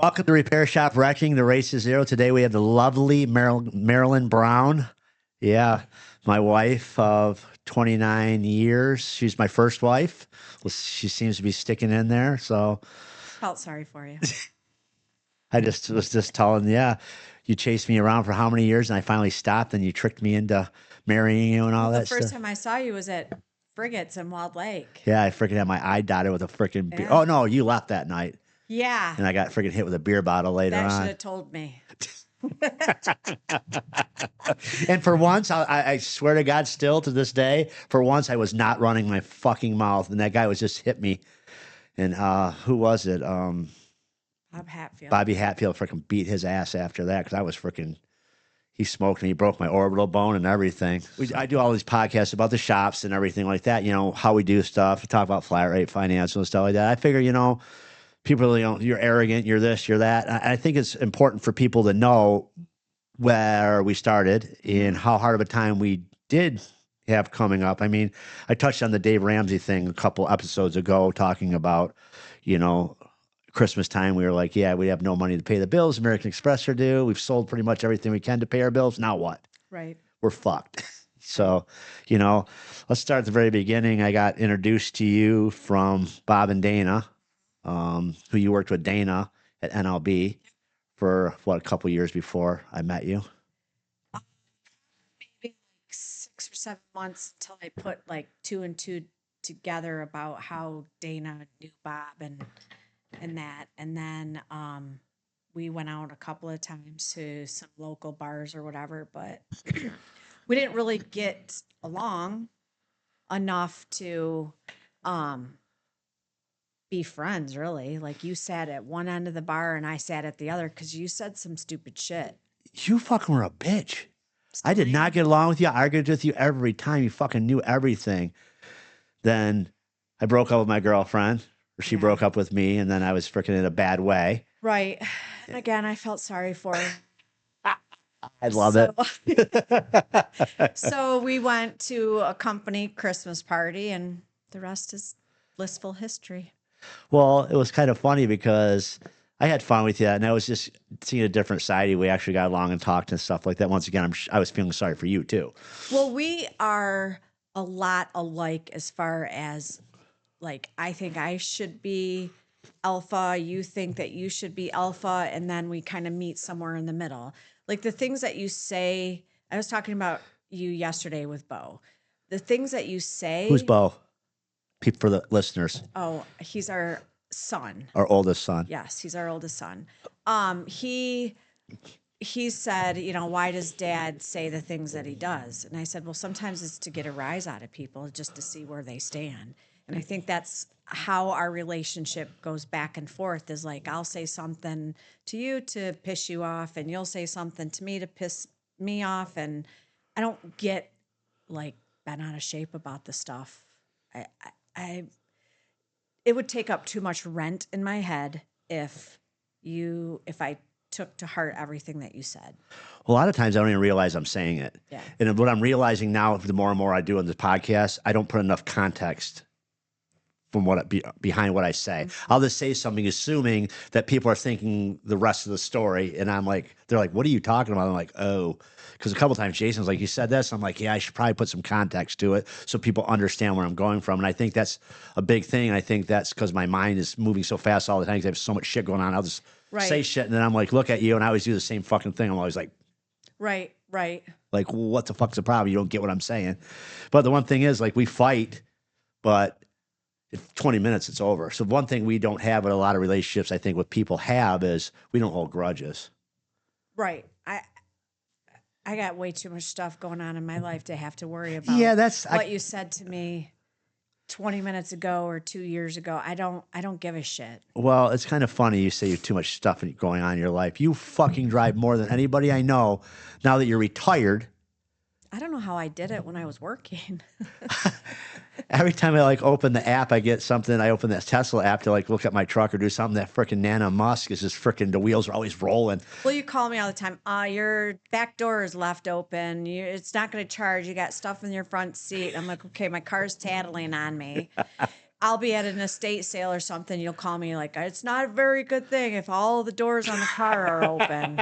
Welcome to Repair Shop Wrecking. The race is zero. Today we have the lovely Marilyn Brown. Yeah, my wife of 29 years. She's my first wife. Well, she seems to be sticking in there. So Felt sorry for you. I was just telling, yeah, you chased me around for how many years, and I finally stopped, and you tricked me into marrying you and all Well, the that first stuff. time I saw you was at Frigates in Wild Lake. Yeah, I freaking had my eye dotted with a freaking beer. Yeah. Oh no, you left that night, Yeah, and I got freaking hit with a beer bottle later that should on. have told me. And for once, I swear to God, still to this day, for once I was not running my fucking mouth, and that guy was just hit me. And who was it? Bob Hatfield. Bobby Hatfield freaking beat his ass after that because I was freaking. He smoked me. He broke my orbital bone and everything. I do all these podcasts about the shops and everything like that. You know how we do stuff. We talk about flat rate financial and stuff like that. I figure, people, you're arrogant. You're this. You're that. I think it's important for people to know where we started and how hard of a time we did have coming up. I mean, I touched on the Dave Ramsey thing a couple episodes ago, talking about, Christmas time. We were like, yeah, we have no money to pay the bills. American Express are due. We've sold pretty much everything we can to pay our bills. Now what? Right. We're fucked. So, let's start at the very beginning. I got introduced to you from Bob and Dana, who you worked with Dana at NLB for a couple years before I met you. Maybe like 6 or 7 months until I put like 2 and 2 together about how Dana knew Bob and that. And then we went out a couple of times to some local bars or whatever, but we didn't really get along enough to be friends, really. Like, you sat at one end of the bar and I sat at the other because you said some stupid shit. You fucking were a bitch. I did Still not am. get along with you. I argued with you every time. You fucking knew everything. Then I broke up with my girlfriend, or she Yeah. broke up with me, and then I was freaking in a bad way. Right. And again, I felt sorry for her. I love it. So we went to a company Christmas party, and the rest is blissful history. Well, it was kind of funny because I had fun with you, and I was just seeing a different side of you. We actually got along and talked and stuff like that. Once again, I was feeling sorry for you too. Well, we are a lot alike as far as, like, I think I should be alpha, you think that you should be alpha, and then we kind of meet somewhere in the middle. Like, the things that you say, I was talking about you yesterday with Bo. The things that you say. Who's Bo? For the listeners. Oh, he's our son. Our oldest son. Yes, he's our oldest son. He said, why does Dad say the things that he does? And I said, well, sometimes it's to get a rise out of people, just to see where they stand. And I think that's how our relationship goes back and forth, is like, I'll say something to you to piss you off, and you'll say something to me to piss me off. And I don't get like bent out of shape about the stuff. It would take up too much rent in my head if I took to heart everything that you said. A lot of times I don't even realize I'm saying it. Yeah. And what I'm realizing now, the more and more I do on this podcast, I don't put enough context from behind what I say. Mm-hmm. I'll just say something assuming that people are thinking the rest of the story. And they're like, what are you talking about? I'm like, oh, because a couple of times Jason's like, you said this. I'm like, yeah, I should probably put some context to it so people understand where I'm going from. And I think that's a big thing. I think that's because my mind is moving so fast all the time because I have so much shit going on. I'll just say shit. And then I'm like, look at you. And I always do the same fucking thing. I'm always like, right. Like, what the fuck's the problem? You don't get what I'm saying. But the one thing is, like, we fight, but in 20 minutes, it's over. So one thing we don't have in a lot of relationships, I think, what people have is we don't hold grudges. Right. I got way too much stuff going on in my life to have to worry about. Yeah, what you said to me 20 minutes ago or 2 years ago. I don't give a shit. Well, it's kind of funny you say you have too much stuff going on in your life. You fucking drive more than anybody I know. Now that you're retired. I don't know how I did it when I was working. Every time I open the app, I get something. I open that Tesla app to look at my truck or do something. That freaking Nana Musk is just freaking, the wheels are always rolling. Well, you call me all the time. Your back door is left open. It's not going to charge. You got stuff in your front seat. I'm like, okay, my car's tattling on me. I'll be at an estate sale or something. You'll call me like, it's not a very good thing if all the doors on the car are open.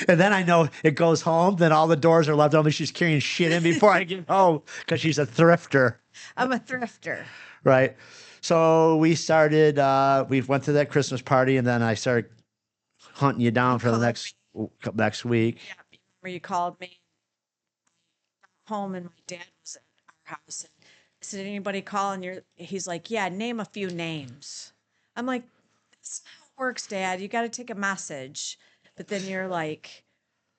And then I know it goes home, then all the doors are left open. She's carrying shit in before I get home because she's a thrifter. I'm a thrifter. Right. So we started, we went to that Christmas party, and then I started hunting you down for the next week. Yeah, remember you called me home and my dad was at our house. And I said, anybody calling? He's like, yeah, name a few names. I'm like, that's not how it works, Dad. You got to take a message. But then you're like,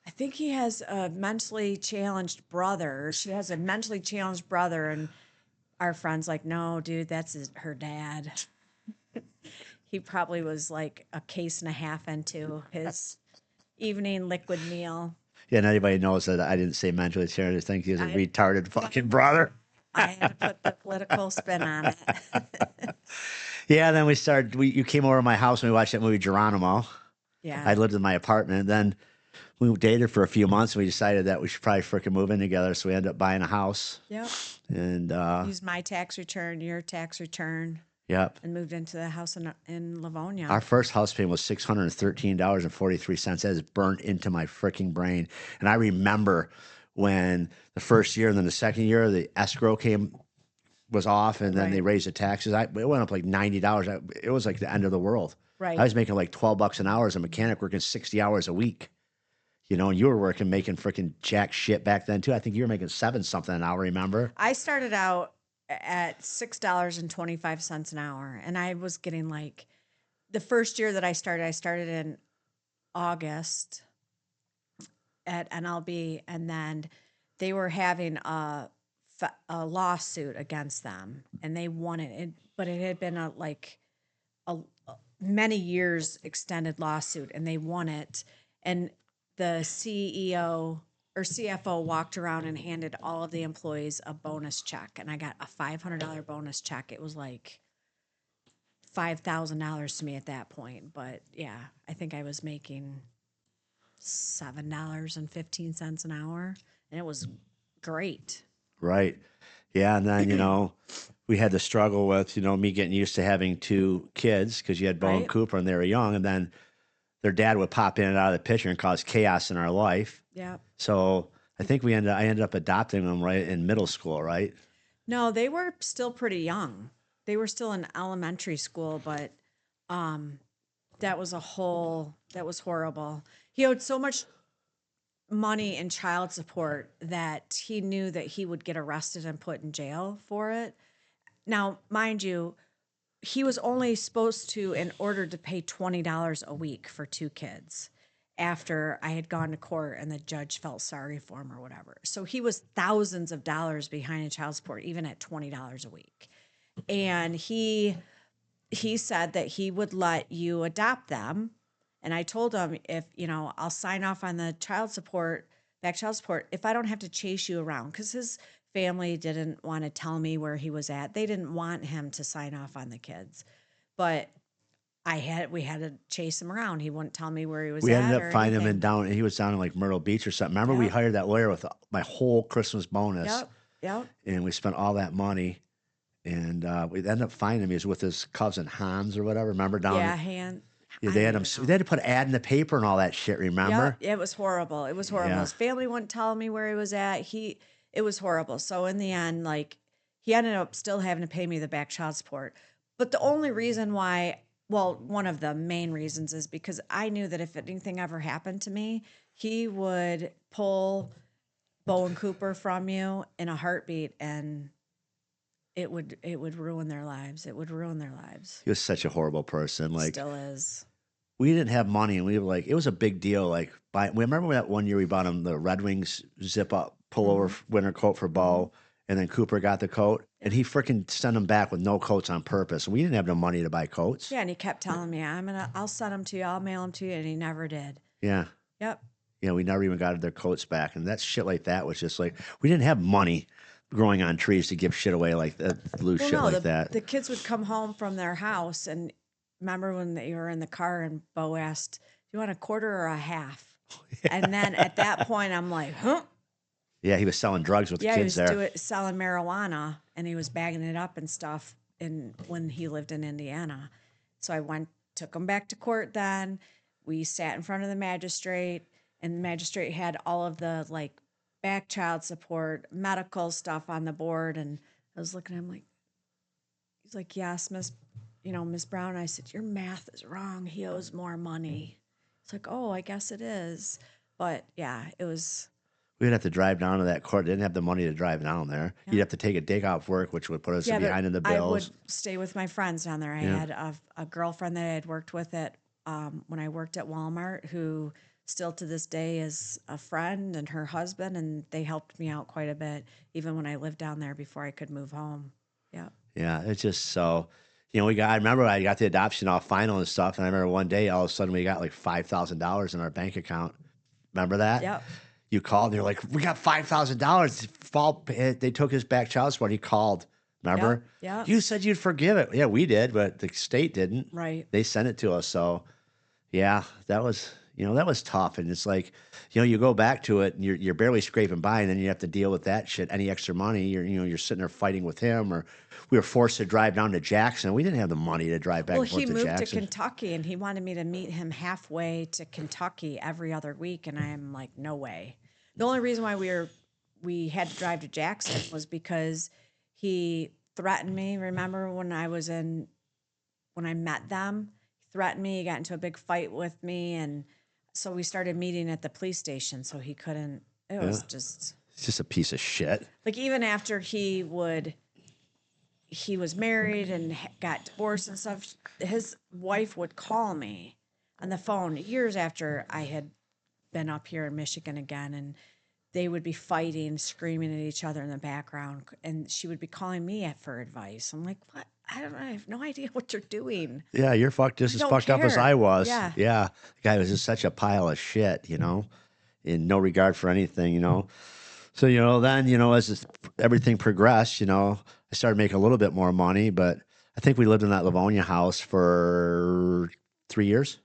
I think he has a mentally challenged brother. She has a mentally challenged brother. And our friend's like, no, dude, that's her dad. He probably was like a case and a half into his evening liquid meal. Yeah, and anybody knows that I didn't say mentally challenged. I think he's a retarded fucking brother. I had to put the political spin on it. Yeah, then we started, you came over to my house and we watched that movie Geronimo. Yeah. I lived in my apartment. Then we dated for a few months and we decided that we should probably freaking move in together. So we ended up buying a house. Yep. And used my tax return, your tax return. Yep. And moved into the house in Livonia. Our first house payment was $613.43. That is burnt into my freaking brain. And I remember when the first year and then the second year, the escrow was off, and then they raised the taxes. It went up like $90. It was like the end of the world. Right. I was making like $12 an hour as a mechanic, working 60 hours a week. You know, and you were making freaking jack shit back then too. I think you were making $7 something an hour. Remember? I started out at $6.25 an hour, and I was getting like the first year that I started in August at NLB, and then they were having a lawsuit against them, and they won it. But it had been a many years extended lawsuit, and they won it. And the CEO or CFO walked around and handed all of the employees a bonus check, and I got a $500 bonus check. It was like $5,000 to me at that point. But yeah, I think I was making $7.15 an hour, and it was great. Right. Yeah. And then, we had to struggle with, me getting used to having two kids because you had Bo and Cooper and they were young. And then their dad would pop in and out of the picture and cause chaos in our life. Yeah. So I think I ended up adopting them right in middle school, right? No, they were still pretty young. They were still in elementary school, but that was horrible. He owed so much money in child support that he knew that he would get arrested and put in jail for it. Now, mind you, he was only supposed to, in order to pay $20 a week for two kids after I had gone to court and the judge felt sorry for him or whatever. So he was thousands of dollars behind in child support, even at $20 a week. And he said that he would let you adopt them. And I told him, if, I'll sign off on the back child support, if I don't have to chase you around, because his family didn't want to tell me where he was at. They didn't want him to sign off on the kids. But we had to chase him around. He wouldn't tell me where he was at. We ended up finding him he was down in like Myrtle Beach or something. Remember, we hired that lawyer with my whole Christmas bonus. Yep. And we spent all that money. And we ended up finding him. He was with his cousin Hans or whatever. Remember down? Yeah, they had to put an ad in the paper and all that shit. Remember? Yep. It was horrible. Yeah. His family wouldn't tell me where he was at. It was horrible. So in the end, he ended up still having to pay me the back child support. But the only reason why, one of the main reasons is because I knew that if anything ever happened to me, he would pull Bo and Cooper from you in a heartbeat, and it would ruin their lives. It would ruin their lives. He was such a horrible person. Still is. We didn't have money, and we were it was a big deal. Remember that one year we bought him the Red Wings zip up pullover winter coat for Bo, and then Cooper got the coat, and he freaking sent him back with no coats on purpose. We didn't have no money to buy coats. Yeah, and he kept telling me, I'll send them to you, I'll mail them to you, and he never did. Yeah. Yep. Yeah, we never even got their coats back, and that shit like that was just we didn't have money growing on trees to give shit away like that, that. The kids would come home from their house, and remember when you were in the car and Bo asked, do you want a quarter or a half? Yeah. And then at that point, I'm like, huh? Yeah, he was selling drugs with the Yeah, he kids was there. selling marijuana, and he was bagging it up and stuff when he lived in Indiana. So I took him back to court then. We sat in front of the magistrate, and the magistrate had all of the like back child support, medical stuff on the board. And I was looking at him like, he's like, yes, Miss Brown. I said, your math is wrong. He owes more money. It's like, oh, I guess it is. But yeah, it was. We'd have to drive down to that court. Didn't have the money to drive down there. Yeah. You'd have to take a day off work, which would put us Yeah, behind but in the I would bills. stay with my friends down there. I Yeah. had a girlfriend that I had worked with when I worked at Walmart, who still to this day is a friend, and her husband, and they helped me out quite a bit, even when I lived down there before I could move home. Yeah. Yeah, it's just so, I remember I got the adoption off final and stuff, and I remember one day all of a sudden we got like $5,000 in our bank account. Remember that? Yep. You called and you're like, we got $5,000. They took his back child support. He called. Remember? Yep. You said you'd forgive it. Yeah, we did, but the state didn't. Right. They sent it to us. So, yeah, that was tough. And it's like, you go back to it and you're barely scraping by, and then you have to deal with that shit. Any extra money, you're sitting there fighting with him. Or we were forced to drive down to Jackson. We didn't have the money to drive back and forth to Jackson. Well, he moved to Kentucky, and he wanted me to meet him halfway to Kentucky every other week, and I'm like, no way. The only reason why we had to drive to Jackson was because he threatened me. Remember when I met them, he threatened me. He got into a big fight with me, and so we started meeting at the police station. So he couldn't. It was just. It's just a piece of shit. Like even after he was married and got divorced and stuff, his wife would call me on the phone years after I had been up here in Michigan again, and they would be fighting, screaming at each other in the background, and she would be calling me for advice. I'm like, what? I have no idea what you're doing. Yeah, you're just as fucked up as I was. Yeah. The guy was just such a pile of shit, in no regard for anything, So, then, as everything progressed, I started making a little bit more money, but I think we lived in that Livonia house for 3 years.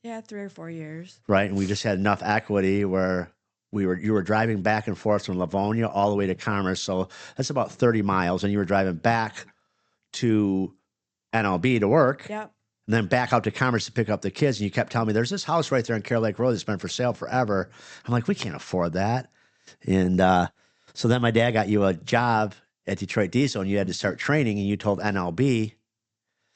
Yeah, 3 or 4 years. Right. And we just had enough equity where you were driving back and forth from Livonia all the way to Commerce. So that's about 30 miles. And you were driving back to NLB to work. Yep. And then back out to Commerce to pick up the kids. And you kept telling me, there's this house right there on Carroll Lake Road that's been for sale forever. I'm like, we can't afford that. And so then my dad got you a job at Detroit Diesel, and you had to start training, and you told NLB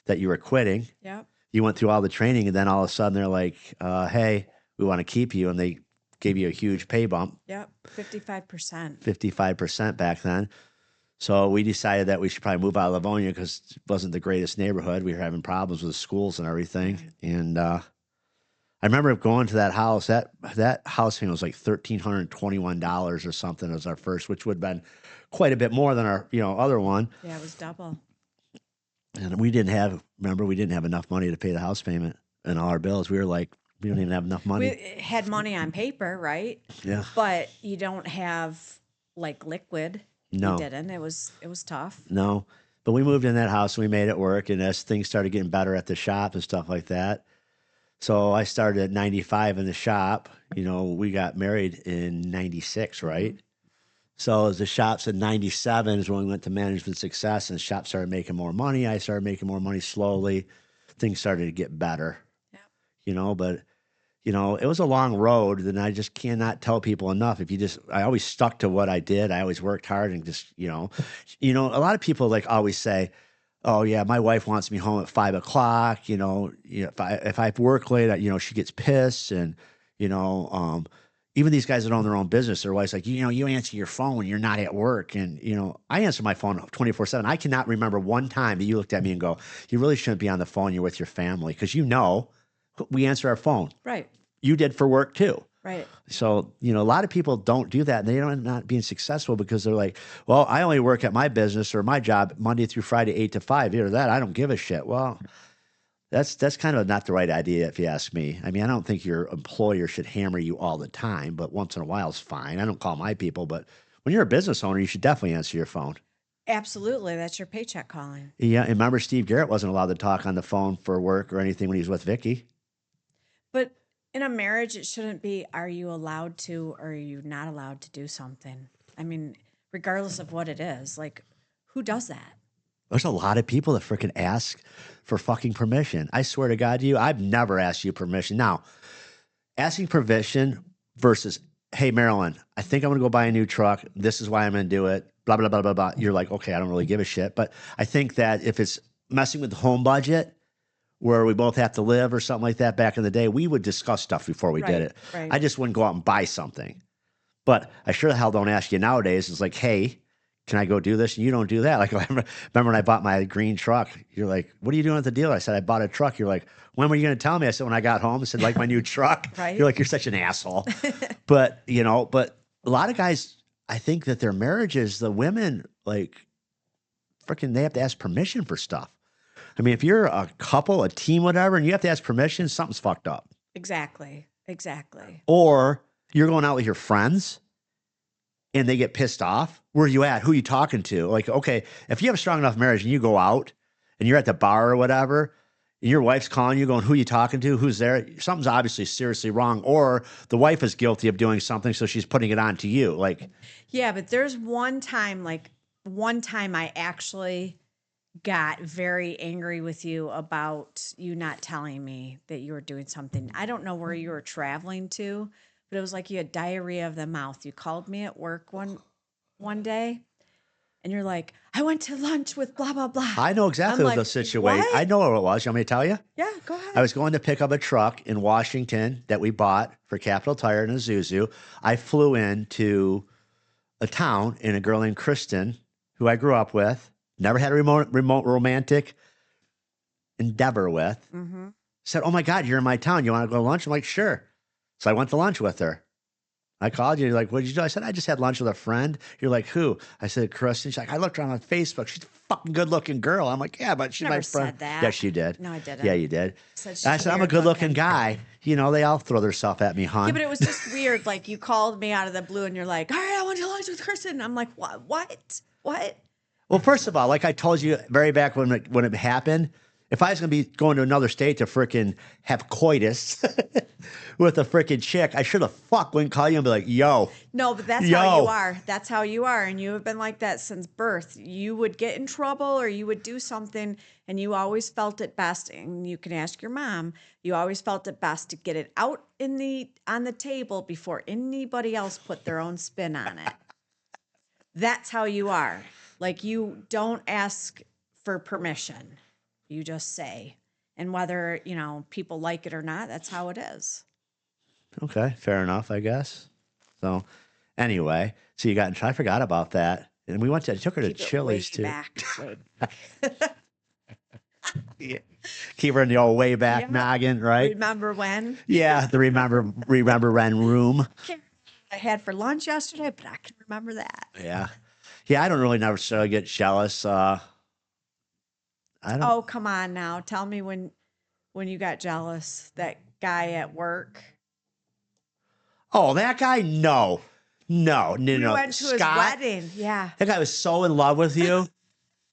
that you were quitting. Yep. You went through all the training, and then all of a sudden they're like, hey, we want to keep you. And they gave you a huge pay bump. Yep, 55%. 55% back then. So we decided that we should probably move out of Livonia because it wasn't the greatest neighborhood. We were having problems with schools and everything. And I remember going to that house. That house thing was like $1,321 or something as our first, which would have been quite a bit more than our other one. Yeah, it was double. And we didn't have enough money to pay the house payment and all our bills. We were like, we don't even have enough money. We had money on paper, right? Yeah. But you don't have like liquid. No. We didn't. It was tough. No. But we moved in that house and we made it work. And as things started getting better at the shop and stuff like that. So I started at 95 in the shop. We got married in 96, right? Mm-hmm. So as the shop's at 97 is when we went to management success, and the shop started making more money. I started making more money slowly. Things started to get better. Yeah. But it was a long road, and I just cannot tell people enough. I always stuck to what I did. I always worked hard and just, a lot of people like always say, oh yeah, my wife wants me home at 5 o'clock. If I work late, she gets pissed. And, even these guys that own their own business, their wife's like, you answer your phone when you're not at work. And, I answer my phone 24/7. I cannot remember one time that you looked at me and go, you really shouldn't be on the phone. You're with your family. Because we answer our phone. Right. You did for work too. Right. So, a lot of people don't do that, and they don't not being successful because they're like, well, I only work at my business or my job Monday through Friday, 8 to 5. Either that, I don't give a shit. Well, that's kind of not the right idea if you ask me. I mean, I don't think your employer should hammer you all the time, but once in a while is fine. I don't call my people, but when you're a business owner, you should definitely answer your phone. Absolutely. That's your paycheck calling. Yeah. And remember, Steve Garrett wasn't allowed to talk on the phone for work or anything when he was with Vicky. But in a marriage, it shouldn't be, are you allowed to or are you not allowed to do something? I mean, regardless of what it is, like, who does that? There's a lot of people that freaking ask for fucking permission. I swear to God to you, I've never asked you permission. Now, asking permission versus, hey, Marilyn, I think I'm going to go buy a new truck. This is why I'm going to do it. Blah, blah, blah, blah, blah. You're like, okay, I don't really give a shit. But I think that if it's messing with the home budget where we both have to live or something like that back in the day, we would discuss stuff before we did it. Right. I just wouldn't go out and buy something. But I sure the hell don't ask you nowadays. It's like, hey, can I go do this? And you don't do that. Like, I remember when I bought my green truck, you're like, what are you doing at the dealer? I said, I bought a truck. You're like, when were you going to tell me? I said, when I got home. I said, like my new truck. Right. You're like, you're such an asshole. But, you know, but a lot of guys, I think that their marriages, the women, like, freaking, they have to ask permission for stuff. I mean, if you're a couple, a team, whatever, and you have to ask permission, something's fucked up. Exactly. Or you're going out with your friends and they get pissed off. Where are you at? Who are you talking to? Like, okay, if you have a strong enough marriage and you go out and you're at the bar or whatever, and your wife's calling you going, who are you talking to? Who's there? Something's obviously seriously wrong. Or the wife is guilty of doing something, so she's putting it on to you. Like, yeah, but there's one time I actually got very angry with you about you not telling me that you were doing something. I don't know where you were traveling to, but it was like you had diarrhea of the mouth. You called me at work one day and you're like, I went to lunch with blah, blah, blah. I know exactly what the situation. I know what it was. You want me to tell you? Yeah, go ahead. I was going to pick up a truck in Washington that we bought for Capital Tire in Azusa. I flew into a town and a girl named Kristen, who I grew up with, never had a remote romantic endeavor with, said, oh my God, you're in my town. You want to go to lunch? I'm like, sure. So I went to lunch with her. I called you. You're like, what did you do? I said, I just had lunch with a friend. You're like, who? I said, Kristen. She's like, I looked her on Facebook. She's a fucking good looking girl. I'm like, yeah, but she's Never my friend. said that. Yes, you did. No, I didn't. Yeah, you did. Said I said, I'm a good looking guy. You know, they all throw their stuff at me, hon. Yeah, but it was just weird. Like, you called me out of the blue and you're like, all right, I went to lunch with Kristen. I'm like, what? Well, first of all, like I told you very back when it happened, if I was going to be going to another state to frickin' have coitus with a frickin' chick, I should have wouldn't call you and be like, yo. No, but that's how you are. That's how you are. And you have been like that since birth. You would get in trouble or you would do something and you always felt it best. And you can ask your mom, you always felt it best to get it out on the table before anybody else put their own spin on it. That's how you are. Like, you don't ask for permission. You just say. And whether, people like it or not, that's how it is. Okay, fair enough, I guess. So, anyway, so you got in trouble. I forgot about that. And we took her to Chili's too. Way back. Yeah. Keep her in the old way back noggin, right? Remember when? Yeah, the remember when room. I had for lunch yesterday, but I can remember that. Yeah. Yeah, I don't really necessarily get jealous. I don't. Oh, come on now. Tell me when you got jealous. That guy at work. Oh, that guy? No. We went to Scott, his wedding. Yeah. That guy was so in love with you.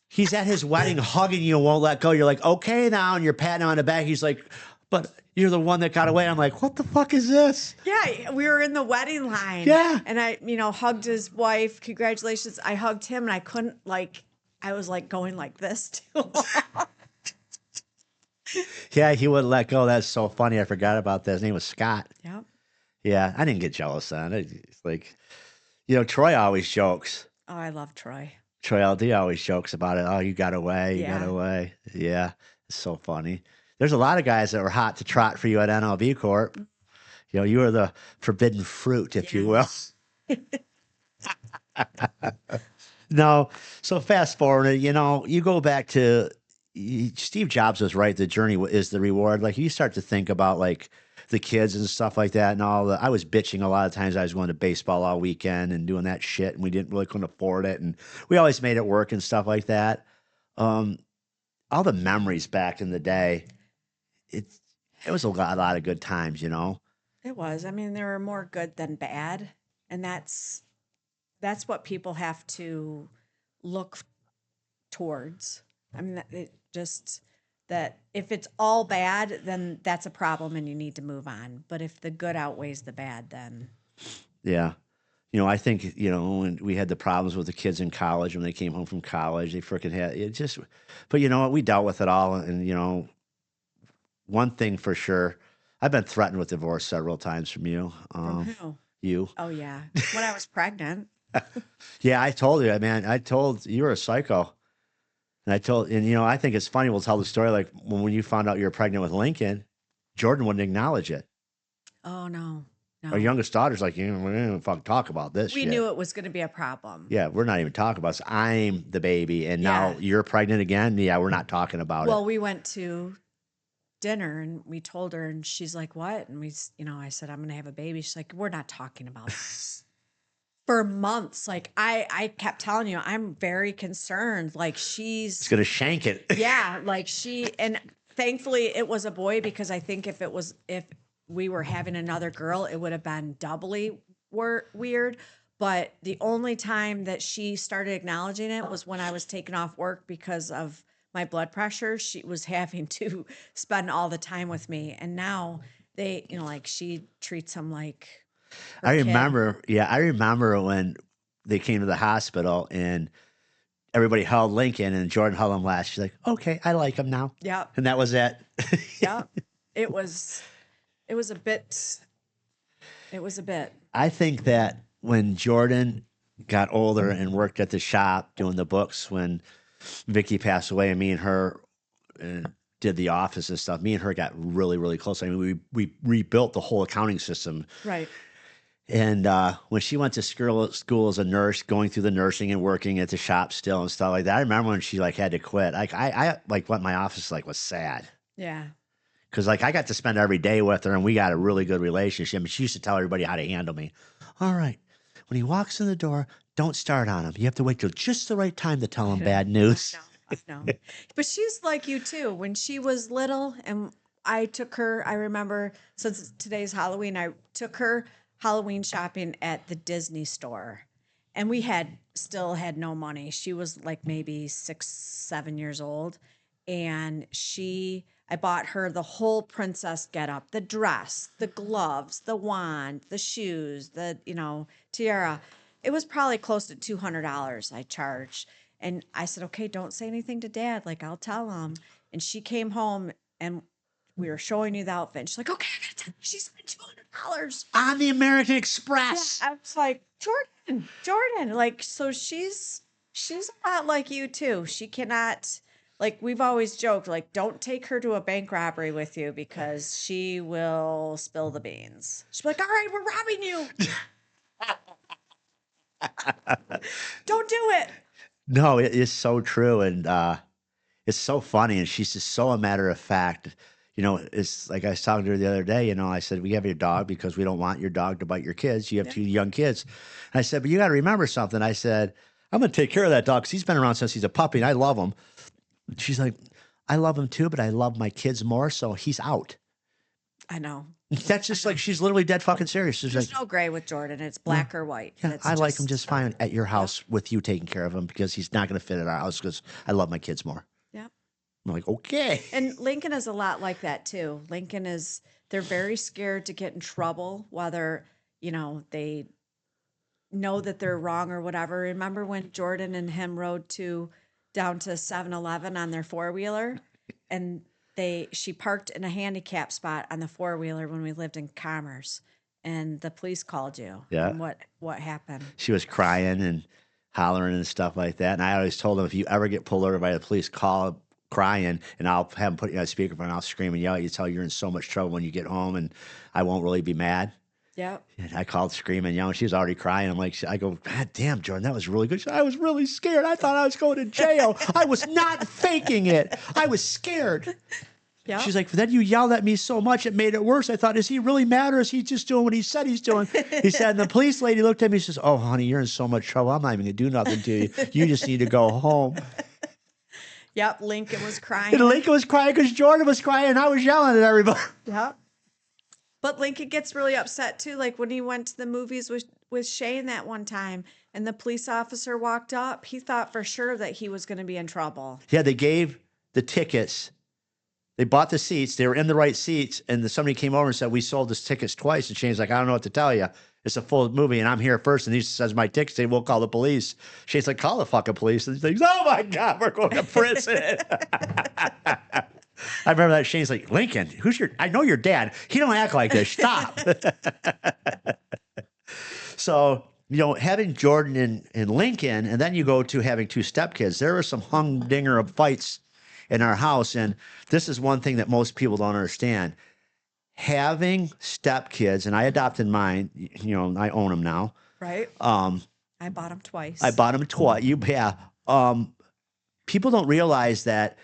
He's at his wedding hugging you and won't let go. You're like, okay now, and you're patting him on the back. He's like, but you're the one that got away. I'm like, what the fuck is this? Yeah, we were in the wedding line. Yeah. And I, hugged his wife. Congratulations. I hugged him and I couldn't, I was going like this too. Yeah, he wouldn't let go. That's so funny. I forgot about that. His name was Scott. Yep. Yeah, I didn't get jealous then. It's like, Troy always jokes. Oh, I love Troy. Troy LD always jokes about it. Oh, you got away. You got Yeah. away. Yeah, it's so funny. There's a lot of guys that were hot to trot for you at NLB Corp. You were the forbidden fruit, if you will. No, so fast forward, you go back to Steve Jobs was right. The journey is the reward. Like, you start to think about the kids and stuff like that and all I was bitching a lot of times. I was going to baseball all weekend and doing that shit and we couldn't afford it. And we always made it work and stuff like that. All the memories back in the day, it was a lot of good times, It was. I mean, there were more good than bad. And that's what people have to look towards. I mean, that if it's all bad, then that's a problem and you need to move on. But if the good outweighs the bad, then. Yeah. I think, when we had the problems with the kids in college, when they came home from college, they freaking had it just, but you know what? We dealt with it all. And, one thing for sure, I've been threatened with divorce several times from you. From who? You. Oh, yeah. When I was pregnant. Yeah, I told you, man. I told you were a psycho. And I think it's funny. We'll tell the story like when you found out you were pregnant with Lincoln, Jordan wouldn't acknowledge it. Oh, no. Our youngest daughter's like, we didn't fucking talk about this We shit. knew it was going to be a problem. Yeah, we're not even talking about this. I'm the baby, and now Yeah. you're pregnant again? Yeah, we're not talking about it. Well, we went to dinner and we told her, and she's like, what? And I said, I'm going to have a baby. She's like, we're not talking about this. For months, like I kept telling you, I'm very concerned. Like It's going to shank it. yeah, like and thankfully it was a boy, because I think if we were having another girl, it would have been doubly weird. But the only time that she started acknowledging it was when I was taking off work because of my blood pressure. She was having to spend all the time with me. And now they, like she treats him like her I kid. remember when they came to the hospital and everybody held Lincoln and Jordan held him last. She's like, okay, I like him now. Yeah. And that was it. Yeah. It was a bit. I think that when Jordan got older and worked at the shop doing the books, when Vicky passed away and me and her did the office and stuff, me and her got really, really close. I mean, we rebuilt the whole accounting system. Right. And when she went to school as a nurse, going through the nursing and working at the shop still and stuff like that, I remember when she had to quit. I went my office was sad. Yeah. Because I got to spend every day with her and we got a really good relationship. And she used to tell everybody how to handle me. All right, when he walks in the door, don't start on him. You have to wait till just the right time to tell him bad news. I know. But she's like you too. When she was little and I took her, I remember, since today's Halloween, I took her Halloween shopping at the Disney store. And we still had no money. She was like maybe 6, 7 years old. And I bought her the whole princess getup, the dress, the gloves, the wand, the shoes, the, tiara. It was probably close to $200 I charged. And I said, okay, don't say anything to Dad. Like, I'll tell him. And she came home and we were showing you the outfit. And she's like, okay, I gotta tell you, she spent $200 on the American Express. Yeah, I was like, Jordan. Like, so she's a lot like you too. She cannot, like, we've always joked, like, don't take her to a bank robbery with you because she will spill the beans. She'll be like, all right, we're robbing you. Don't do it. No, it is so true. And it's so funny. And she's just so a matter of fact. It's like I was talking to her the other day, I said, we have your dog because we don't want your dog to bite your kids. You have 2 young kids. And I said, but you got to remember something. I said, I'm going to take care of that dog because he's been around since he's a puppy and I love him. She's like, I love him too, but I love my kids more. So he's out. I know. That's just like, she's literally dead fucking serious. She's There's like, no gray with Jordan. It's black or white. yeah, I like him just fine at your house with you taking care of him because he's not going to fit at our house because I love my kids more. Yeah. I'm like, okay. And Lincoln is a lot like that too. They're very scared to get in trouble, whether, they know that they're wrong or whatever. Remember when Jordan and him rode down to 7-Eleven on their 4-wheeler and she parked in a handicap spot on the 4-wheeler when we lived in Commerce and the police called you. Yeah. And what happened? She was crying and hollering and stuff like that. And I always told them, if you ever get pulled over by the police, call crying and I'll have them put you on speakerphone and I'll scream and yell at you, tell you you're in so much trouble when you get home and I won't really be mad. Yeah. And I called screaming and yelling. She was already crying. I go, God damn, Jordan, that was really good. She said, I was really scared. I thought I was going to jail. I was not faking it. I was scared. Yeah. She's like, then you yelled at me so much, it made it worse. I thought, is he really mad or is he just doing what he said he's doing? He said, and the police lady looked at me and says, oh, honey, you're in so much trouble. I'm not even going to do nothing to you. You just need to go home. Yep. Lincoln was crying. And Lincoln was crying because Jordan was crying and I was yelling at everybody. Yep. But Lincoln gets really upset too. Like when he went to the movies with Shane that one time and the police officer walked up, he thought for sure that he was going to be in trouble. Yeah, they gave the tickets They bought the seats. They were in the right seats. And somebody came over and said, we sold this tickets twice. And Shane's like, I don't know what to tell you. It's a full movie and I'm here first. And he says, my tickets, they won't call the police. Shane's like, call the fucking police. And he's like, oh my God, we're going to prison. I remember that. Shane's like, Lincoln, I know your dad. He don't act like this. Stop. So, having Jordan and Lincoln, and then you go to having two stepkids, there were some humdinger of fights in our house. And this is one thing that most people don't understand. Having stepkids, and I adopted mine, I own them now. Right. I bought them twice. I bought them twice. People don't realize that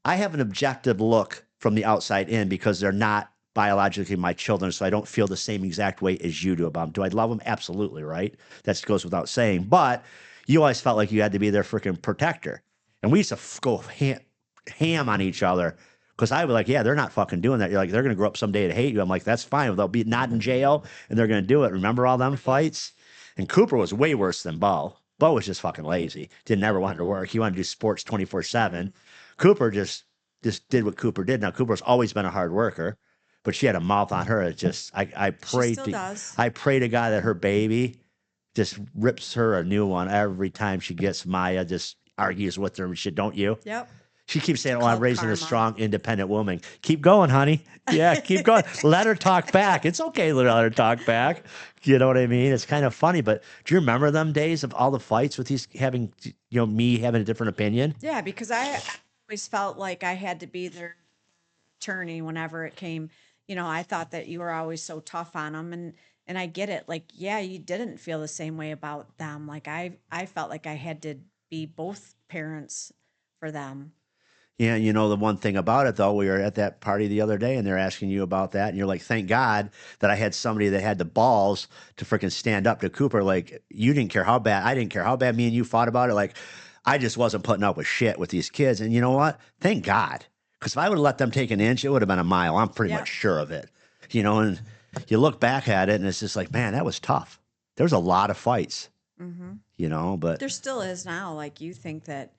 I have an objective look from the outside in because they're not biologically my children, so I don't feel the same exact way as you do about them. Do I love them? Absolutely, right? That goes without saying. But you always felt like you had to be their freaking protector. And we used to go ham on each other because I was like, yeah, they're not fucking doing that. You're like, they're going to grow up someday to hate you. I'm like, that's fine. They'll be not in jail and they're going to do it. Remember all them fights? And Cooper was way worse than Bo. Bo was just fucking lazy. Didn't ever want to work. He wanted to do sports 24/7. Cooper just did what Cooper did. Now, Cooper's always been a hard worker, but she had a mouth on her. It just, I pray to God that her baby just rips her a new one every time she gets Maya, just argues with her and shit, don't you? Yep. She keeps saying, I'm raising a strong, independent woman. Keep going, honey. Yeah, keep going. Let her talk back. It's okay to let her talk back. You know what I mean? It's kind of funny, but do you remember them days of all the fights with these having, me having a different opinion? Yeah, because I always felt like I had to be their attorney whenever it came. I thought that you were always so tough on them, and I get it. Like, yeah, you didn't feel the same way about them. Like I felt like I had to be both parents for them. Yeah, the one thing about it, though, we were at that party the other day, and they're asking you about that, and you're like, thank God that I had somebody that had the balls to freaking stand up to Cooper. Like, you didn't care how bad, I didn't care how bad me and you fought about it. Like, I just wasn't putting up with shit with these kids. And you know what? Thank God. Because if I would have let them take an inch, it would have been a mile. I'm pretty much sure of it. And you look back at it, and it's just like, man, that was tough. There was a lot of fights, but there still is now. Like, you think that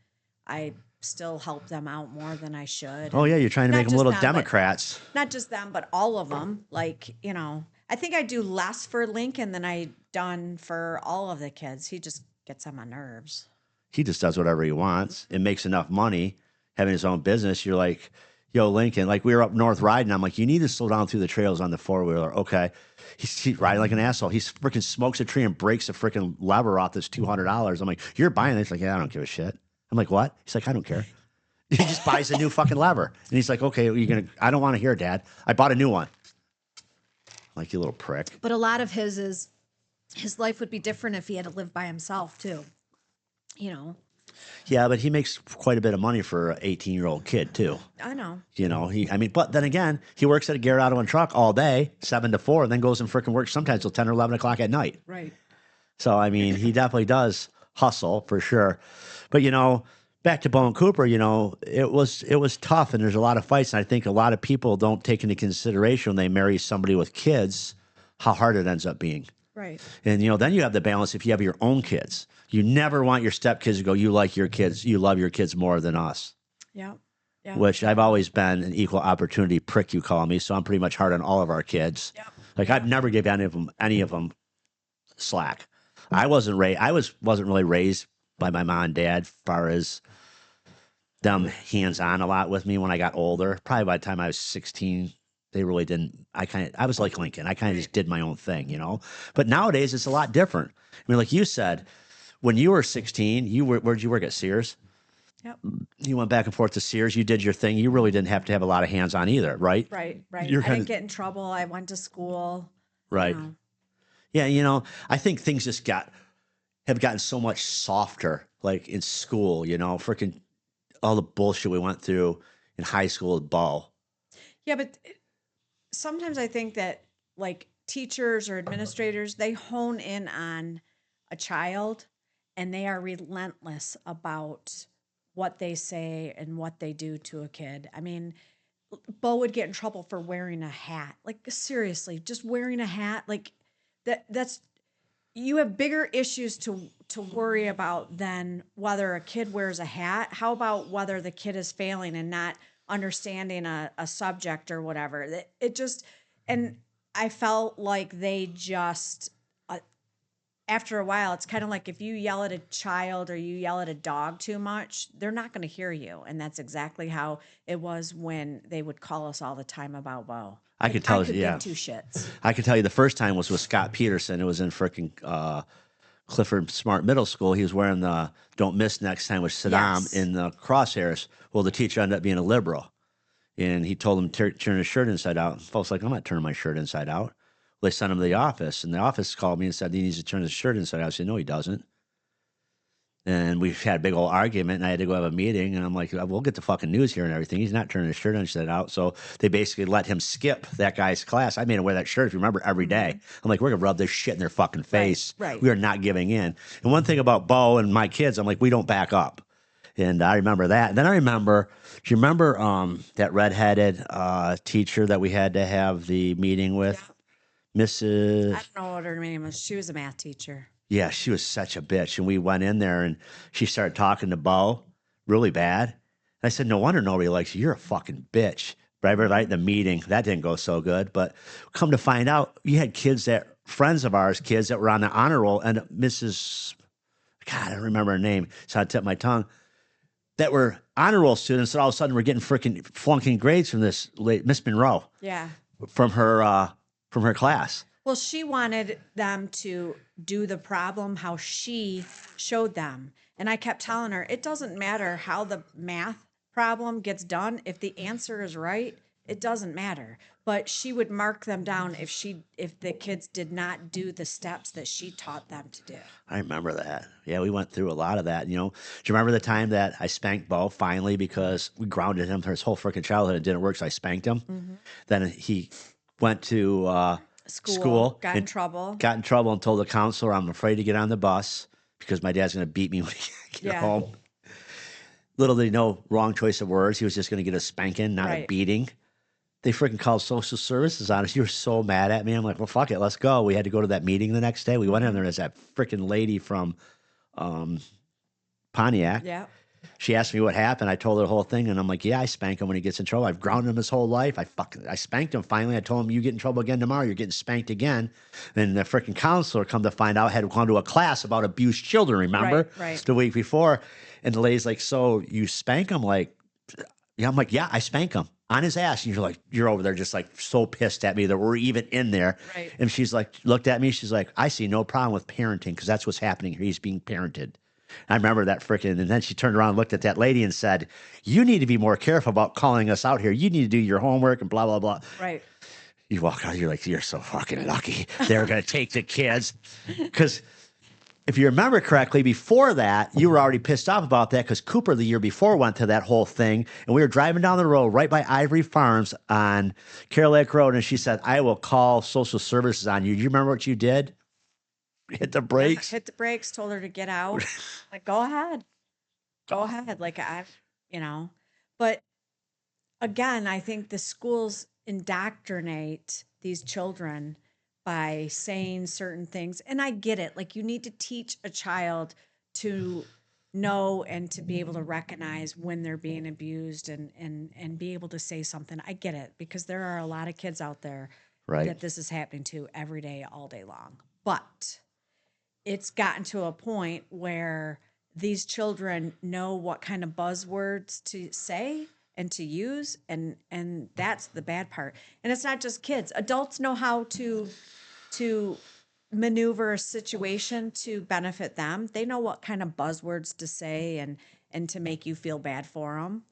I still help them out more than I should. Oh, yeah, you're trying to make them little Democrats. Not just them, but all of them. Like, I think I do less for Lincoln than I done for all of the kids. He just gets on my nerves. He just does whatever he wants and makes enough money having his own business. You're like, yo, Lincoln, like we were up north riding. I'm like, you need to slow down through the trails on the four-wheeler. Okay. He's riding like an asshole. He freaking smokes a tree and breaks a freaking lever off that's $200. I'm like, you're buying this? Like, yeah, I don't give a shit. I'm like, what? He's like, I don't care. He just buys a new fucking lever. And he's like, okay, I don't want to hear it, Dad. I bought a new one. Like, you little prick. But a lot of his life would be different if he had to live by himself too. Yeah, but he makes quite a bit of money for an 18-year-old kid too. I know. But then again, he works at a Garrett Auto and Truck all day, 7 to 4, and then goes and freaking works sometimes till 10 or 11 o'clock at night. Right. So, he definitely does hustle for sure. But, back to Bo and Cooper, it was tough and there's a lot of fights. And I think a lot of people don't take into consideration when they marry somebody with kids, how hard it ends up being. Right. And, then you have the balance if you have your own kids. You never want your stepkids to go, you like your kids, you love your kids more than us. Yeah. Yeah. Which I've always been an equal opportunity prick, you call me. So I'm pretty much hard on all of our kids. Yeah. Like I've never given any of them slack. I wasn't really raised by my mom and dad as far as them hands-on a lot with me when I got older. Probably by the time I was 16, they really didn't. I was like Lincoln. I kind of just did my own thing, But nowadays it's a lot different. Like you said, when you were 16, where'd you work at Sears? Yep. You went back and forth to Sears. You did your thing. You really didn't have to have a lot of hands-on either, right? Right. I didn't get in trouble. I went to school. Right. Yeah, I think things just have gotten so much softer, like in school, freaking all the bullshit we went through in high school with Bo. Yeah, but sometimes I think that like teachers or administrators, they hone in on a child and they are relentless about what they say and what they do to a kid. Bo would get in trouble for wearing a hat. Like, seriously, just wearing a hat, like that's you have bigger issues to worry about than whether a kid wears a hat. How about whether the kid is failing and not understanding a subject or whatever. It just, and I felt like they just, after a while, it's kind of like if you yell at a child or you yell at a dog too much, they're not going to hear you. And that's exactly how it was when they would call us all the time about Bo. I could tell I could you, yeah. give two shits. I can tell you the first time was with Scott Peterson. It was in frickin' Clifford Smart Middle School. He was wearing the "Don't Miss Next Time" with Saddam Yes. in the crosshairs. Well, the teacher ended up being a liberal, and he told him to turn his shirt inside out. And folks like, I'm not turning my shirt inside out. Well, they sent him to the office, and the office called me and said he needs to turn his shirt inside out. I said, no, he doesn't. And we had a big old argument, and I had to go have a meeting. And I'm like, we'll get the fucking news here and everything. He's not turning his shirt inside out. So they basically let him skip that guy's class. I made him wear that shirt, if you remember, every day. I'm like, we're going to rub this shit in their fucking face. right. We are not giving in. And one thing about Bo and my kids, I'm like, we don't back up. And I remember that. And then I remember, do you remember that redheaded teacher that we had to have the meeting with? Mrs. I don't know what her name was. She was a math teacher. Yeah, she was such a bitch. And we went in there and she started talking to Bo really bad. And I said, no wonder nobody likes you. You're a fucking bitch. Right in the meeting. That didn't go so good. But come to find out, you had friends of ours, kids that were on the honor roll, and Mrs. God, I don't remember her name. So I tipped my tongue. That were honor roll students that all of a sudden were getting freaking flunking grades from this Miss Monroe. Yeah. From her class. Well, she wanted them to do the problem how she showed them. And I kept telling her, it doesn't matter how the math problem gets done. If the answer is right, it doesn't matter. But she would mark them down if the kids did not do the steps that she taught them to do. I remember that. Yeah, we went through a lot of that. You know, do you remember the time that I spanked Bo finally because we grounded him for his whole freaking childhood? It didn't work, so I spanked him. Mm-hmm. Then he went to school, got in trouble, and told the counselor, I'm afraid to get on the bus because my dad's going to beat me when I get home. Little did he know, wrong choice of words. He was just going to get a spanking, not a beating. They freaking called social services on us. You were so mad at me. I'm like, well, fuck it, let's go. We had to go to that meeting the next day. We went in there as that freaking lady from Pontiac. Yeah. She asked me what happened. I told her the whole thing, and I'm like, yeah, I spank him when he gets in trouble. I've grounded him his whole life. I spanked him finally. I told him, you get in trouble again tomorrow, you're getting spanked again. And the freaking counselor, come to find out, had gone to a class about abused children, remember? Right. The week before. And the lady's like, so you spank him? Like, yeah, I'm like, yeah, I spank him on his ass. And you're over there just like so pissed at me that we're even in there. Right. And she's like, looked at me. She's like, I see no problem with parenting because that's what's happening here. He's being parented. I remember that freaking, and then she turned around and looked at that lady and said, you need to be more careful about calling us out here. You need to do your homework and blah, blah, blah. Right. You walk out, you're like, you're so fucking lucky. They're going to take the kids. Because if you remember correctly, before that, you were already pissed off about that because Cooper the year before went to that whole thing. And we were driving down the road right by Ivory Farms on Carroll Lake Road. And she said, I will call social services on you. Do you remember what you did? Hit the brakes. Hit the brakes, told her to get out. Like, go ahead. Like, but again, I think the schools indoctrinate these children by saying certain things. And I get it. Like, you need to teach a child to know and to be able to recognize when they're being abused and be able to say something. I get it, because there are a lot of kids out there that this is happening to every day, all day long. But it's gotten to a point where these children know what kind of buzzwords to say and to use, and that's the bad part. And it's not just kids. Adults know how to maneuver a situation to benefit them. They know what kind of buzzwords to say and to make you feel bad for them.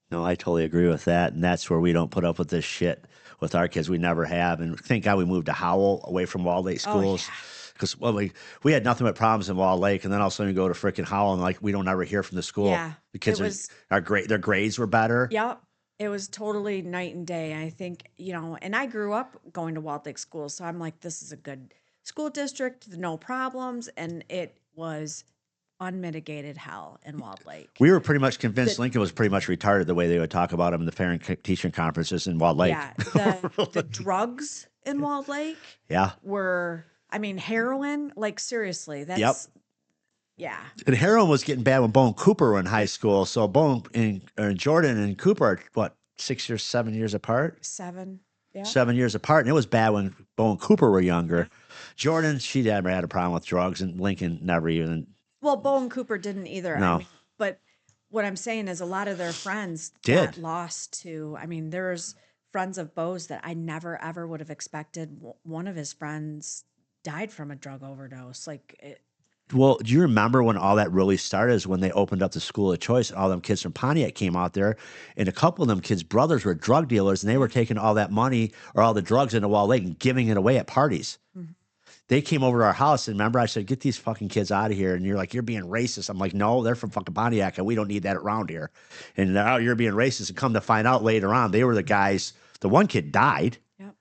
No, I totally agree with that. And that's where we don't put up with this shit with our kids. We never have. And thank God we moved to Howell, away from Walled Lake schools. Oh, yeah. Because we had nothing but problems in Walled Lake, and then all of a sudden you go to freaking Howell, and like we don't ever hear from the school. Yeah, the kids their grades were better. Yep, it was totally night and day. I think and I grew up going to Walled Lake schools, so I'm like, this is a good school district, no problems, and it was unmitigated hell in Walled Lake. We were pretty much convinced Lincoln was pretty much retarded the way they would talk about him in the parent-teacher conferences in Walled Lake. Yeah, the drugs in Walled Lake. Yeah, were. I mean, heroin, like, seriously, that's yeah. And heroin was getting bad when Bo and Cooper were in high school. So Bo and Jordan and Cooper are what, 6 years, 7 years apart? 7. Yeah. 7 years apart. And it was bad when Bo and Cooper were younger. Jordan, she never had a problem with drugs, and Lincoln never even. Well, Bo and Cooper didn't either. I No. mean, but what I'm saying is a lot of their friends Did. got lost to, I mean, there's friends of Bo's that I never ever would have expected. One of his friends died from a drug overdose. Well, do you remember when all that really started? Is when they opened up the school of choice, and all them kids from Pontiac came out there, and a couple of them kids' brothers were drug dealers, and they were taking all that money or all the drugs into Wall Lake and giving it away at parties. Mm-hmm. They came over to our house, and remember, I said, "Get these fucking kids out of here." And you're like, "You're being racist." I'm like, "No, they're from fucking Pontiac, and we don't need that around here." And now you're being racist. And come to find out later on, they were the guys. The one kid died Yep.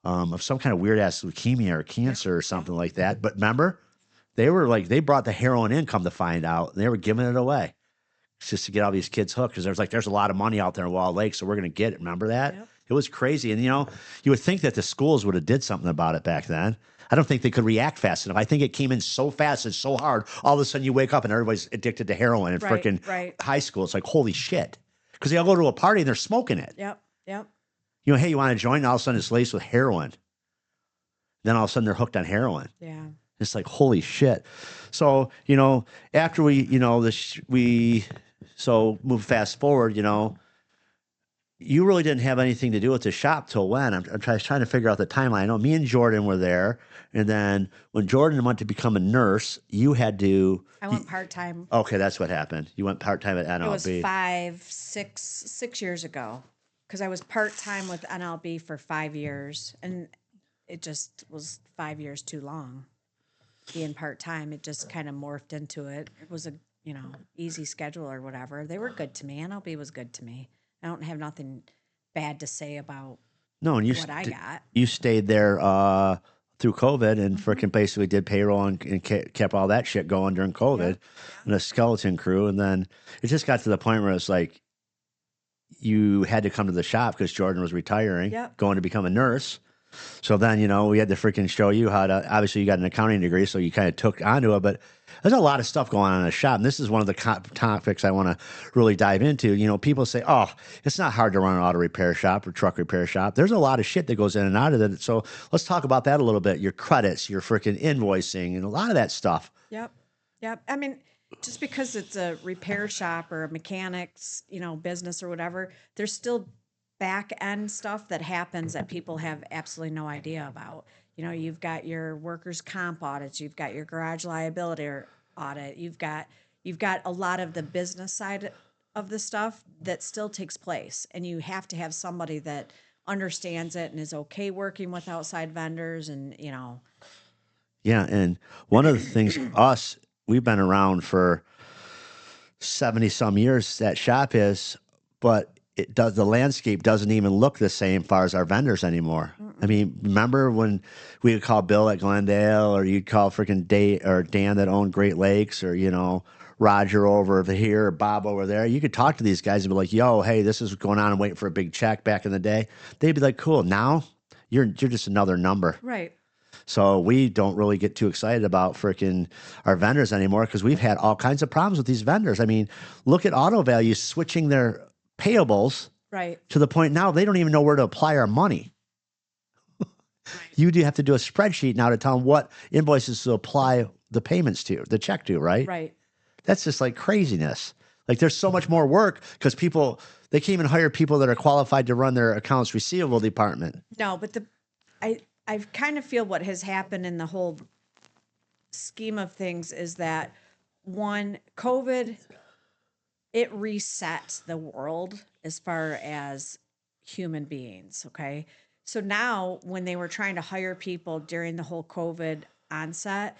of some kind of weird ass leukemia or cancer or something like that. But remember, they were like, they brought the heroin in, come to find out, and they were giving it away just to get all these kids hooked, because there's a lot of money out there in Wall Lake, so we're going to get it. Remember that? Yep. It was crazy. And, you would think that the schools would have did something about it back then. I don't think they could react fast enough. I think it came in so fast and so hard. All of a sudden you wake up and everybody's addicted to heroin in Right, freaking right. high school. It's like, holy shit. Because they all go to a party and they're smoking it. Yep. Yep. Hey, you want to join? And all of a sudden it's laced with heroin. Then all of a sudden they're hooked on heroin. Yeah. It's like, holy shit. So, after so move fast forward, you really didn't have anything to do with the shop till when? I'm trying to figure out the timeline. I know me and Jordan were there. And then when Jordan went to become a nurse, you had to. I went part-time. Okay, that's what happened. You went part-time at It was NLB. 6 years ago, because I was part-time with NLB for 5 years, and it just was 5 years too long. Being part-time, it just kind of morphed into it. It was a, easy schedule or whatever. They were good to me. NLB was good to me. I don't have nothing bad to say about No, and what I got. You stayed there through COVID and freaking basically did payroll and kept all that shit going during COVID and a skeleton crew. And then it just got to the point where it's like you had to come to the shop because Jordan was retiring, going to become a nurse. So then, we had to freaking show you how to, obviously you got an accounting degree, so you kind of took onto it, but there's a lot of stuff going on in the shop. And this is one of the topics I want to really dive into. People say, oh, it's not hard to run an auto repair shop or truck repair shop. There's a lot of shit that goes in and out of it. So let's talk about that a little bit. Your credits, your freaking invoicing, and a lot of that stuff. Yep. I mean, just because it's a repair shop or a mechanic's, business or whatever, there's still back end stuff that happens that people have absolutely no idea about. You've got your workers' comp audits, you've got your garage liability audit, you've got a lot of the business side of the stuff that still takes place, and you have to have somebody that understands it and is okay working with outside vendors, and Yeah, and one of the things we've been around for 70 some years, that shop is, but the landscape doesn't even look the same as far as our vendors anymore. I mean, remember when we would call Bill at Glendale, or you'd call freaking Dan that owned Great Lakes, or, Roger over here, or Bob over there. You could talk to these guys and be like, yo, hey, this is going on. I'm waiting for a big check back in the day. They'd be like, cool. Now you're just another number. right. So we don't really get too excited about freaking our vendors anymore, because we've had all kinds of problems with these vendors. I mean, look at Auto Value switching their payables Right. to the point now they don't even know where to apply our money. You do have to do a spreadsheet now to tell them what invoices to apply the payments to, the check to, right? Right. That's just like craziness. Like there's so much more work because they can't even hire people that are qualified to run their accounts receivable department. No, but I kind of feel what has happened in the whole scheme of things is that, one, COVID, it reset the world as far as human beings, okay? So now when they were trying to hire people during the whole COVID onset,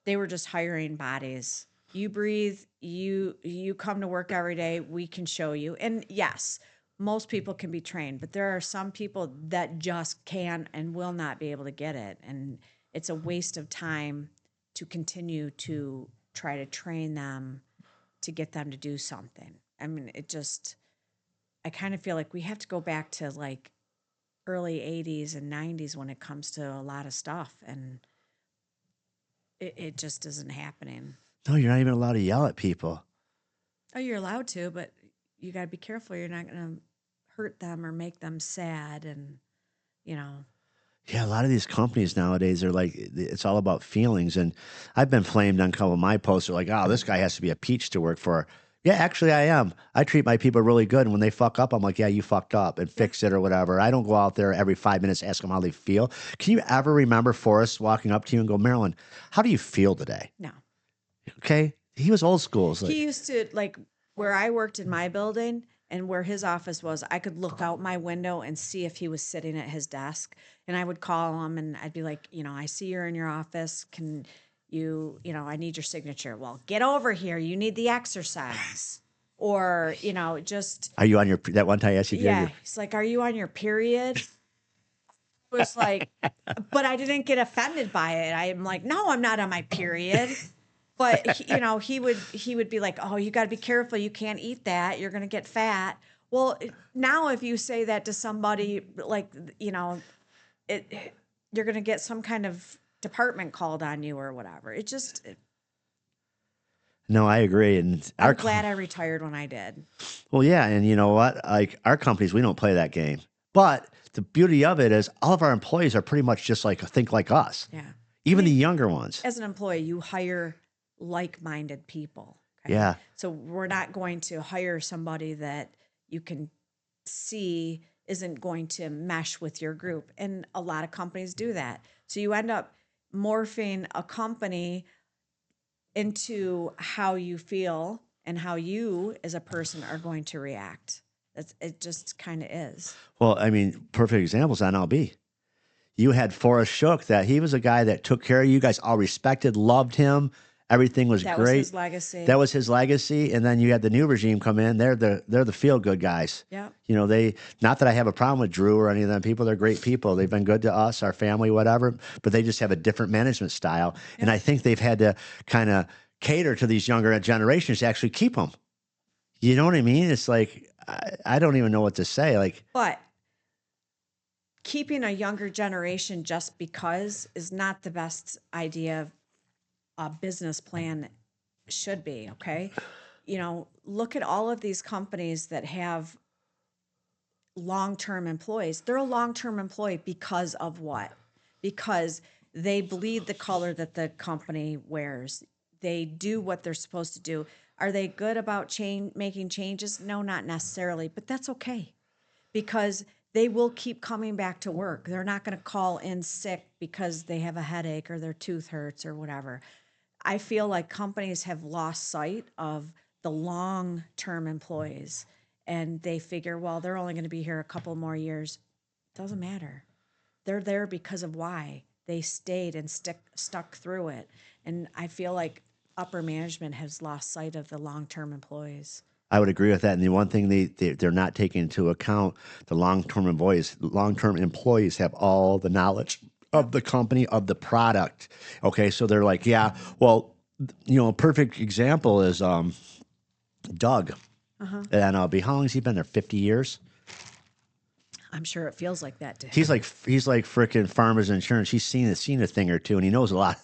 they were just hiring bodies. You breathe, you come to work every day, we can show you. And yes, most people can be trained, but there are some people that just can and will not be able to get it. And it's a waste of time to continue to try to train them to get them to do something. I mean, I kind of feel like we have to go back to like early 80s and 90s when it comes to a lot of stuff. And it just isn't happening. No, you're not even allowed to yell at people. Oh, you're allowed to, but you got to be careful. You're not going to hurt them or make them sad. And, you know, Yeah, a lot of these companies nowadays are like, it's all about feelings. And I've been flamed on a couple of my posts. They're like, oh, this guy has to be a peach to work for. Yeah, actually, I am. I treat my people really good. And when they fuck up, I'm like, yeah, you fucked up and fix it or whatever. I don't go out there every 5 minutes, ask them how they feel. Can you ever remember Forrest walking up to you and go, Marilyn, how do you feel today? no. Okay. He was old school. It's like, He used to, like, where I worked in my building and where his office was, I could look out my window and see if he was sitting at his desk. And I would call him and I'd be like, you know, I see you're in your office. Can you know, I need your signature. Well, get over here. You need the exercise. Or, you know, just, are you on your, that one time I asked you, yeah. He's like, are you on your period? It was like, but I didn't get offended by it. I'm like, no, I'm not on my period. But you know, he would be like, "Oh, you got to be careful. You can't eat that. You're going to get fat." Well, now if you say that to somebody, like, you know, you're going to get some kind of department called on you or whatever. It just, no, I agree. And I'm glad I retired when I did. well, yeah, and you know what? Like our companies, we don't play that game. But the beauty of it is all of our employees are pretty much just like think like us. Yeah. Even the younger ones. As an employee, you hire like-minded people. Okay? Yeah. So we're not going to hire somebody that you can see isn't going to mesh with your group. And a lot of companies do that. So you end up morphing a company into how you feel and how you as a person are going to react. It just kind of is. Well, I mean, perfect examples on LB. You had Forrest Shook, that he was a guy that took care of you guys, all respected, loved him. Everything was That great. was his legacy. That was his legacy. And then you had the new regime come in. They're the feel good guys. Yeah. You know, they, not that I have a problem with Drew or any of them people. They're great people. They've been good to us, our family, whatever. But they just have a different management style. Yeah. And I think they've had to kind of cater to these younger generations to actually keep them. You know what I mean? It's like, I don't even know what to say. Like, But keeping a younger generation just because is not the best idea a business plan should be, okay? You know, look at all of these companies that have long-term employees. They're a long-term employee because of what? Because they bleed the color that the company wears. They do what they're supposed to do. Are they good about making changes? No, not necessarily, but that's okay because they will keep coming back to work. They're not going to call in sick because they have a headache or their tooth hurts or whatever. I feel like companies have lost sight of the long-term employees and they figure, well, they're only going to be here a couple more years. Doesn't matter. They're there because of why they stayed and stuck through it. And I feel like upper management has lost sight of the long-term employees. I would agree with that. And the one thing they're not taking into account, the long-term employees have all the knowledge of the company, of the product. Okay, so they're like, yeah, well, you know, a perfect example is Doug at NLB. How long has he been there? 50 years? I'm sure it feels like that to him. He's like freaking Farmers Insurance. He's seen a thing or two, and he knows a lot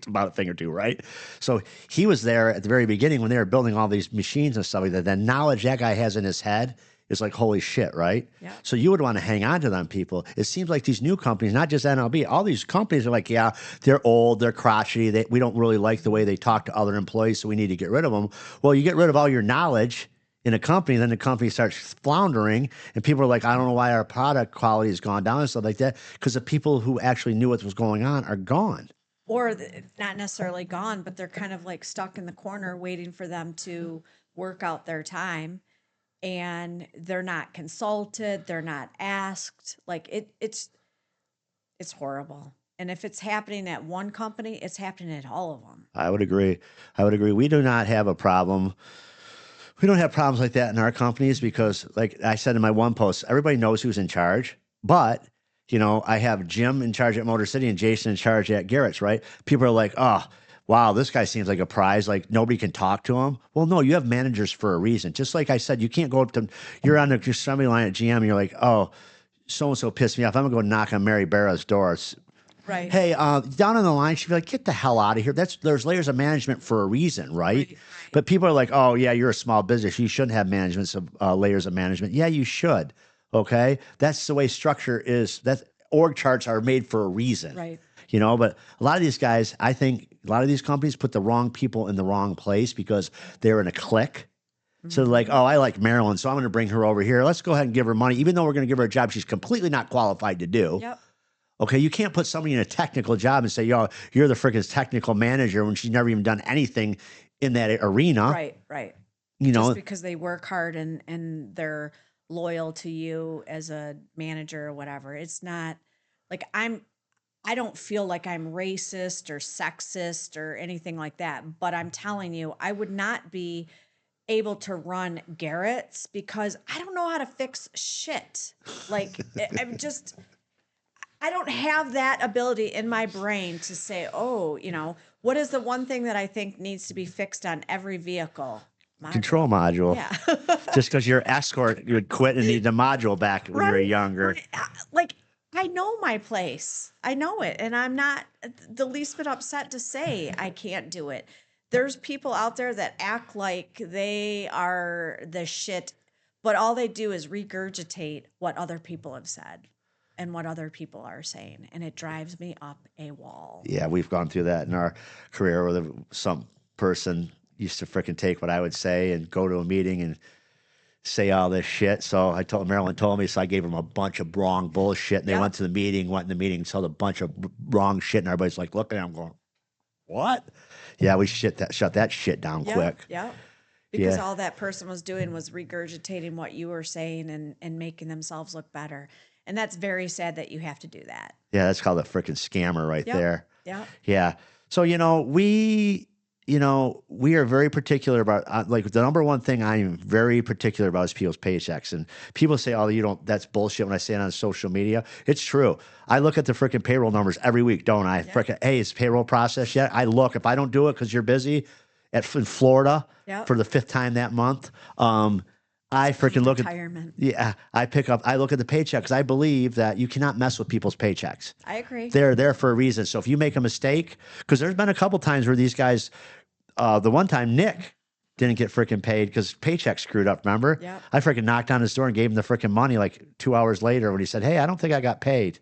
about a thing or two, right? So he was there at the very beginning when they were building all these machines and stuff like that. The knowledge that guy has in his head is like, holy shit, right? Yeah. So you would want to hang on to them people. It seems like these new companies, not just NLB, all these companies are like, yeah, they're old, they're crotchety, we don't really like the way they talk to other employees, so we need to get rid of them. Well, you get rid of all your knowledge in a company, then the company starts floundering, and people are like, I don't know why our product quality has gone down and stuff like that, because the people who actually knew what was going on are gone. Or not necessarily gone, but they're kind of like stuck in the corner waiting for them to work out their time. And they're not consulted, they're not asked. Like it's horrible. And if it's happening at one company, it's happening at all of them. I would agree. We do not have a problem. We don't have problems like that in our companies because, like I said in my one post, everybody knows who's in charge. But, you know, I have Jim in charge at Motor City and Jason in charge at Garrett's, right? People are like, oh, wow, this guy seems like a prize. Like nobody can talk to him. Well, no, you have managers for a reason. Just like I said, you can't go up to, you're on the assembly line at GM and you're like, oh, so-and-so pissed me off. I'm going to go knock on Mary Barra's door. Right. Hey, down on the line, she'd be like, get the hell out of here. There's layers of management for a reason, right? But people are like, oh, yeah, you're a small business. You shouldn't have layers of management. Yeah, you should. Okay. That's the way structure is. That org charts are made for a reason. Right. You know, but a lot of these guys, I think a lot of these companies put the wrong people in the wrong place because they're in a clique. So like, oh, I like Marilyn, so I'm going to bring her over here. Let's go ahead and give her money, even though we're going to give her a job she's completely not qualified to do. Yep. Okay, you can't put somebody in a technical job and say, yo, you're the freaking technical manager when she's never even done anything in that arena. Right. Right. You know, Just because they work hard and they're loyal to you as a manager or whatever. It's not like I don't feel like I'm racist or sexist or anything like that, but I'm telling you, I would not be able to run Garrett's because I don't know how to fix shit. Like I don't have that ability in my brain to say, oh, what is the one thing that I think needs to be fixed on every vehicle? control module. Yeah. Just because you're escort, you would quit and need the module back when you were younger. Like, I know my place. I know it. And I'm not the least bit upset to say I can't do it. There's people out there that act like they are the shit, but all they do is regurgitate what other people have said and what other people are saying. And it drives me up a wall. Yeah, we've gone through that in our career where some person used to freaking take what I would say and go to a meeting and say all this shit. So Marilyn told me, so I gave him a bunch of wrong bullshit. And they went in the meeting, told a bunch of wrong shit. And everybody's like looking at him going, what? Yeah, we shut that shit down quick. Yeah. Because all that person was doing was regurgitating what you were saying and making themselves look better. And that's very sad that you have to do that. Yeah, that's called a freaking scammer right there. Yeah. Yeah. So, we are very particular about, like, the number one thing I am very particular about is people's paychecks. And people say, oh, that's bullshit when I say it on social media. It's true. I look at the freaking payroll numbers every week, don't I? Freaking, hey, is payroll processed yet? I look. If I don't do it because you're busy in Florida for the 5th time that month, I freaking look retirement. I look at the paycheck because I believe that you cannot mess with people's paychecks. I agree. They're there for a reason. So if you make a mistake, because there's been a couple times where these guys, the one time Nick didn't get freaking paid because paycheck screwed up, remember? Yeah. I freaking knocked on his door and gave him the freaking money like 2 hours later when he said, hey, I don't think I got paid.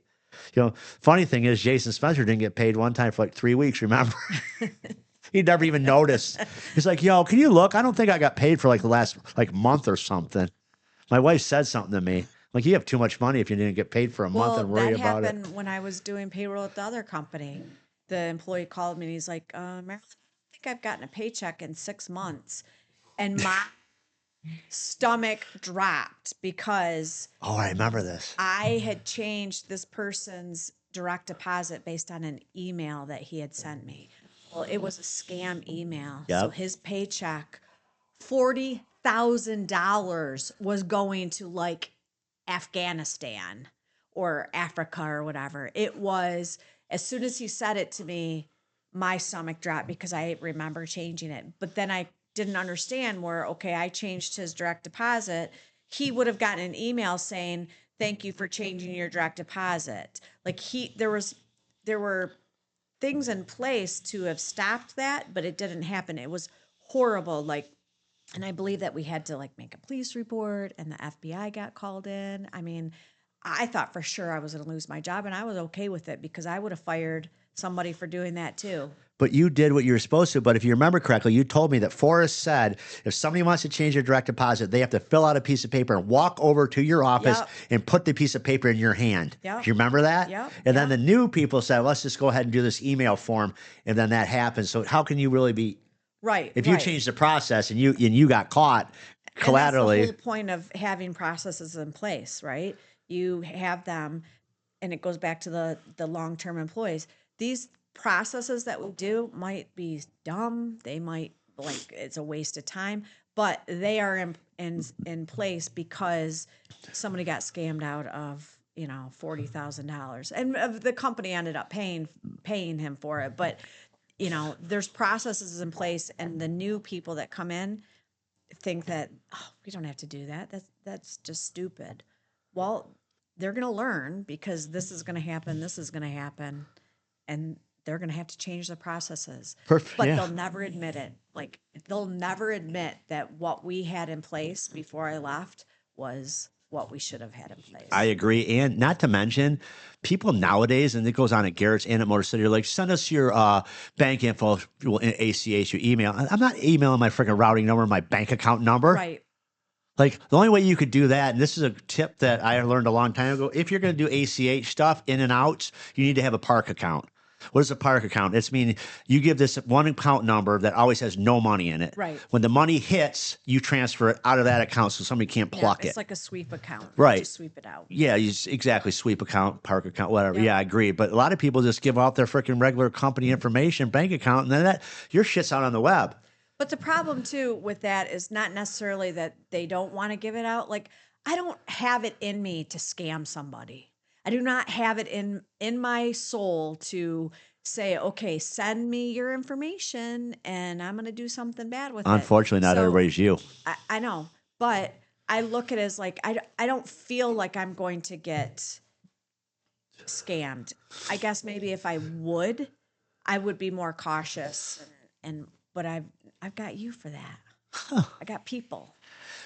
Funny thing is Jason Spencer didn't get paid one time for like 3 weeks, remember? He never even noticed. He's like, yo, can you look? I don't think I got paid for like the last month or something. My wife said something to me. Like, you have too much money if you didn't get paid for a month and worry about it. That happened when I was doing payroll at the other company. The employee called me and he's like, Marilyn, I think I've gotten a paycheck in 6 months. And my stomach dropped because I remember this. I had changed this person's direct deposit based on an email that he had sent me. Well, it was a scam email. Yep. So his paycheck, $40,000 was going to like Afghanistan or Africa or whatever. It was, as soon as he said it to me, my stomach dropped because I remember changing it. But then I didn't understand where, I changed his direct deposit. He would have gotten an email saying, thank you for changing your direct deposit. Like there were things in place to have stopped that, but it didn't happen. It was horrible. And I believe that we had to make a police report and the FBI got called in. I mean, I thought for sure I was going to lose my job and I was okay with it because I would have fired somebody for doing that too. But you did what you were supposed to. But if you remember correctly, you told me that Forrest said if somebody wants to change their direct deposit, they have to fill out a piece of paper and walk over to your office and put the piece of paper in your hand. Yep. Do you remember that? Yep. And then the new people said, let's just go ahead and do this email form. And then that happens. So how can you really be right? If you change the process and you got caught collaterally. And that's the whole point of having processes in place, right? You have them, and it goes back to the long-term employees. These processes that we do might be dumb. They might it's a waste of time, but they are in place because somebody got scammed out of $40,000, and the company ended up paying him for it. But there's processes in place, and the new people that come in think that we don't have to do that. That's just stupid. Well, they're going to learn because this is going to happen. This is going to happen. and they're going to have to change their processes. Perfect. But Yeah. they'll never admit it. Like, they'll never admit that what we had in place before I left was what we should have had in place. I agree. And not to mention, people nowadays, and it goes on at Garrett's and at Motor City, are like, send us your bank info, ACH, your email. I'm not emailing my freaking routing number, my bank account number. Right. Like, the only way you could do that, and this is a tip that I learned a long time ago, if you're going to do ACH stuff, in and outs, you need to have a park account. What is a park account? It's meaning you give this one account number that always has no money in it. Right. When the money hits, you transfer it out of that account so somebody can't pluck it. It's like a sweep account. Right. Just sweep it out. Yeah, exactly. Sweep account, park account, whatever. Yep. Yeah, I agree. But a lot of people just give out their freaking regular company information, bank account, and then your shit's out on the web. But the problem too with that is not necessarily that they don't want to give it out. Like, I don't have it in me to scam somebody. I do not have it in my soul to say, okay, send me your information and I'm going to do something bad with it. Unfortunately, not everybody's you. I know, but I look at it as like, I don't feel like I'm going to get scammed. I guess maybe if I would be more cautious but I've got you for that. I got people.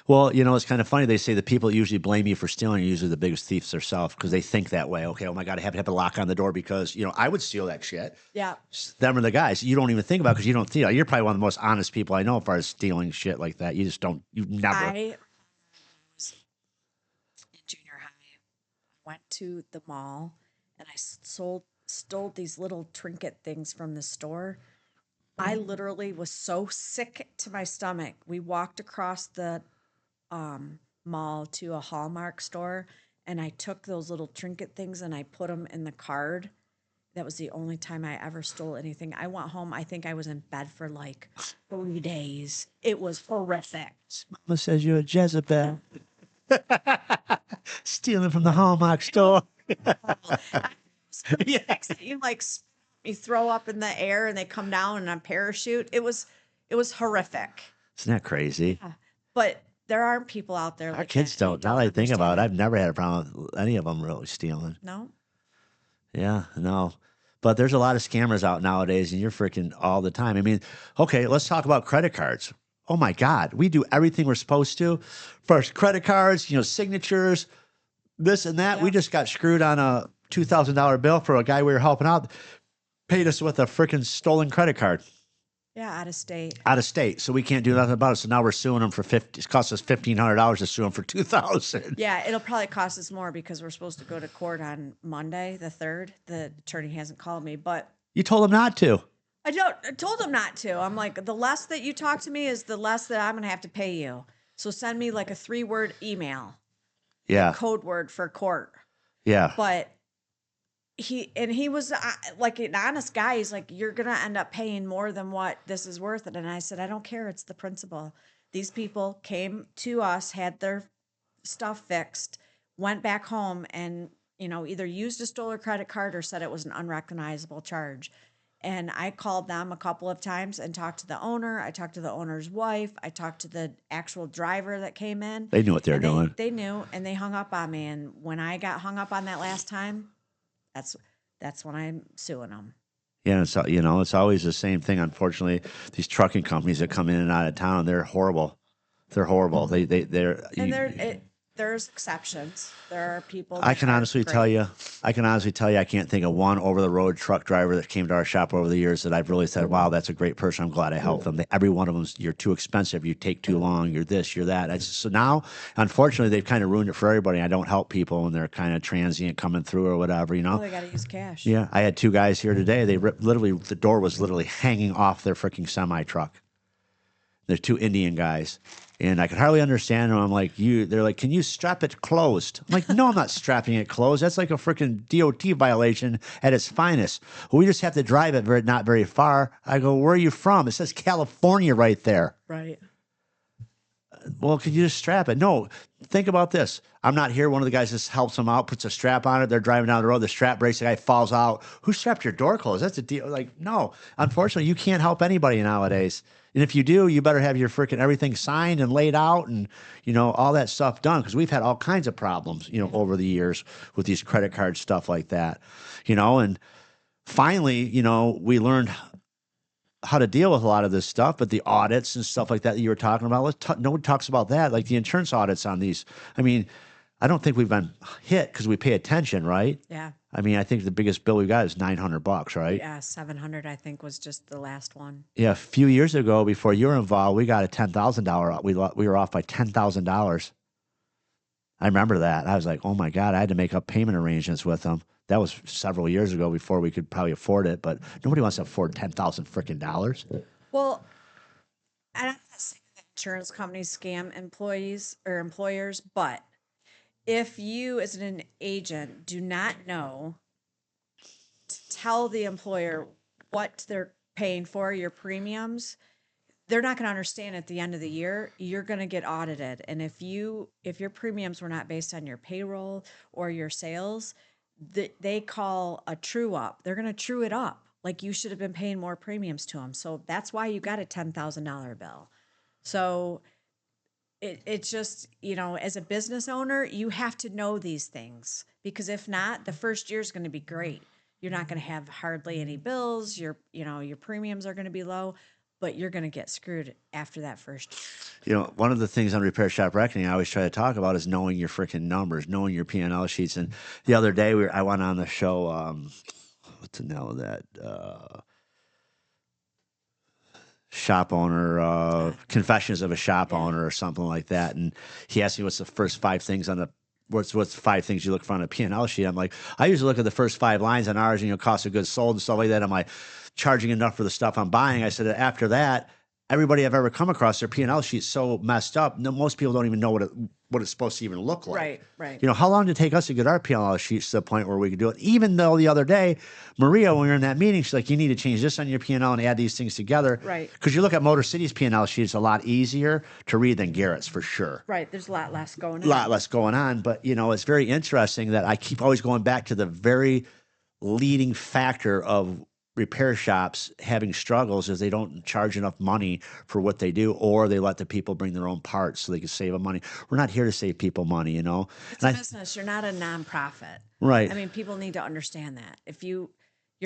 Well, it's kind of funny. They say the people that usually blame you for stealing are usually the biggest thieves themselves because they think that way. Okay, oh my God, I have to have a lock on the door because, I would steal that shit. Yeah. Them are the guys you don't even think about because you don't steal. You're probably one of the most honest people I know as far as stealing shit like that. You just don't, you never. I was in junior high. I went to the mall and I stole these little trinket things from the store. I literally was so sick to my stomach. We walked across the mall to a Hallmark store, and I took those little trinket things and I put them in the card. That was the only time I ever stole anything. I went home. I think I was in bed for like 3 days. It was horrific. Mama says you're a Jezebel. Stealing from the Hallmark store. Yeah. You throw up in the air and they come down in a parachute. It was horrific. Isn't that crazy? Yeah. But there aren't people out there. Our kids don't. Now that I think about it, I've never had a problem with any of them really stealing. No. Yeah, no. But there's a lot of scammers out nowadays, and you're freaking all the time. I mean, okay, let's talk about credit cards. Oh my God, we do everything we're supposed to. First, credit cards, signatures, this and that. Yeah. We just got screwed on a $2,000 bill for a guy we were helping out. Paid us with a freaking stolen credit card. Yeah, out of state. Out of state, so we can't do nothing about it. So now we're suing them for It cost us $1,500 to sue them for $2,000. Yeah, it'll probably cost us more because we're supposed to go to court on Monday, the 3rd. The attorney hasn't called me, but You told them not to. I told him not to. I'm like, the less that you talk to me is the less that I'm gonna have to pay you. So send me like a 3-word email, Yeah, code word for court. yeah. But he was like an honest guy. He's like, you're going to end up paying more than what this is worth. And I said, I don't care. It's the principle. These people came to us, had their stuff fixed, went back home and, either used a stolen credit card or said it was an unrecognizable charge. And I called them a couple of times and talked to the owner. I talked to the owner's wife. I talked to the actual driver that came in. They knew what they were doing. They knew, and they hung up on me. And when I got hung up on that last time, that's when I'm suing them. Yeah, it's it's always the same thing. Unfortunately, these trucking companies that come in and out of town, they're horrible. They're horrible. There's exceptions. There are people. I can honestly tell you, I can't think of one over-the-road truck driver that came to our shop over the years that I've really said, wow, that's a great person. I'm glad I helped them. Every one of them, you're too expensive. You take too long. You're this, you're that. So now, unfortunately, they've kind of ruined it for everybody. I don't help people when they're kind of transient coming through or whatever, Well, they got to use cash. Yeah, I had 2 guys here today. They the door was literally hanging off their freaking semi-truck. They're 2 Indian guys. And I could hardly understand them. I'm like, they're like, can you strap it closed? I'm like, no, I'm not strapping it closed. That's like a freaking DOT violation at its finest. We just have to drive it not very far. I go, where are you from? It says California right there. Right. Well, could you just strap it? No, think about this. I'm not here. One of the guys just helps them out, puts a strap on it. They're driving down the road. The strap breaks. The guy falls out. Who strapped your door closed? That's a deal. Like, no. Unfortunately, you can't help anybody nowadays. And if you do, you better have your freaking everything signed and laid out and, all that stuff done. Because we've had all kinds of problems, over the years with these credit card stuff like that, and finally, you know, we learned how to deal with a lot of this stuff, but the audits and stuff like that you were talking about, no one talks about that. Like the insurance audits on these. I mean, I don't think we've been hit because we pay attention, right? Yeah. I mean, I think the biggest bill we got is $900, right? Yeah, 700 I think was just the last one. Yeah, a few years ago, before you were involved, we got a $10,000. We were off by $10,000. I remember that. I was like, oh my God, I had to make up payment arrangements with them. That was several years ago before we could probably afford it, but nobody wants to afford 10,000 freaking dollars. Well, I'm not saying that insurance companies scam employees or employers, but if you as an agent do not know to tell the employer what they're paying for, your premiums, they're not going to understand at the end of the year. You're going to get audited. And if your premiums were not based on your payroll or your sales, they call a true up. They're going to true it up. Like you should have been paying more premiums to them. So that's why you got a $10,000 bill. So it's just, you know, as a business owner, you have to know these things, because if not, the first year is going to be great. You're not going to have hardly any bills. Your premiums are going to be low, but you're going to get screwed after that first year. You know, one of the things on Repair Shop Reckoning I always try to talk about is knowing your freaking numbers, knowing your P&L sheets. And the other day I went on the show, what's the name of that? Shop owner, Confessions of a Shop Owner or something like that. And he asked me what's the first 5 things on the what's 5 things you look for on a P&L sheet. I'm like, I usually look at the first 5 lines on ours, and you know, cost of goods sold and stuff like that. I'm like, charging enough for the stuff I'm buying. I said, after that, everybody I've ever come across, their P&L sheet's so messed up. No, most people don't even know what it's supposed to even look like. Right. You know, how long did it take us to get our P&L sheets to the point where we could do it? Even though the other day, Maria, when we were in that meeting, she's like, you need to change this on your P&L and add these things together. Right. Because you look at Motor City's P&L sheet, it's a lot easier to read than Garrett's for sure. Right. There's a lot less going on. A lot less going on. But, you know, it's very interesting that I keep always going back to the very leading factor of repair shops having struggles is they don't charge enough money for what they do, or they let the people bring their own parts so they can save them money. We're not here to save people money, you know. It's a business. You're not a nonprofit. Right. I mean, people need to understand that. If you're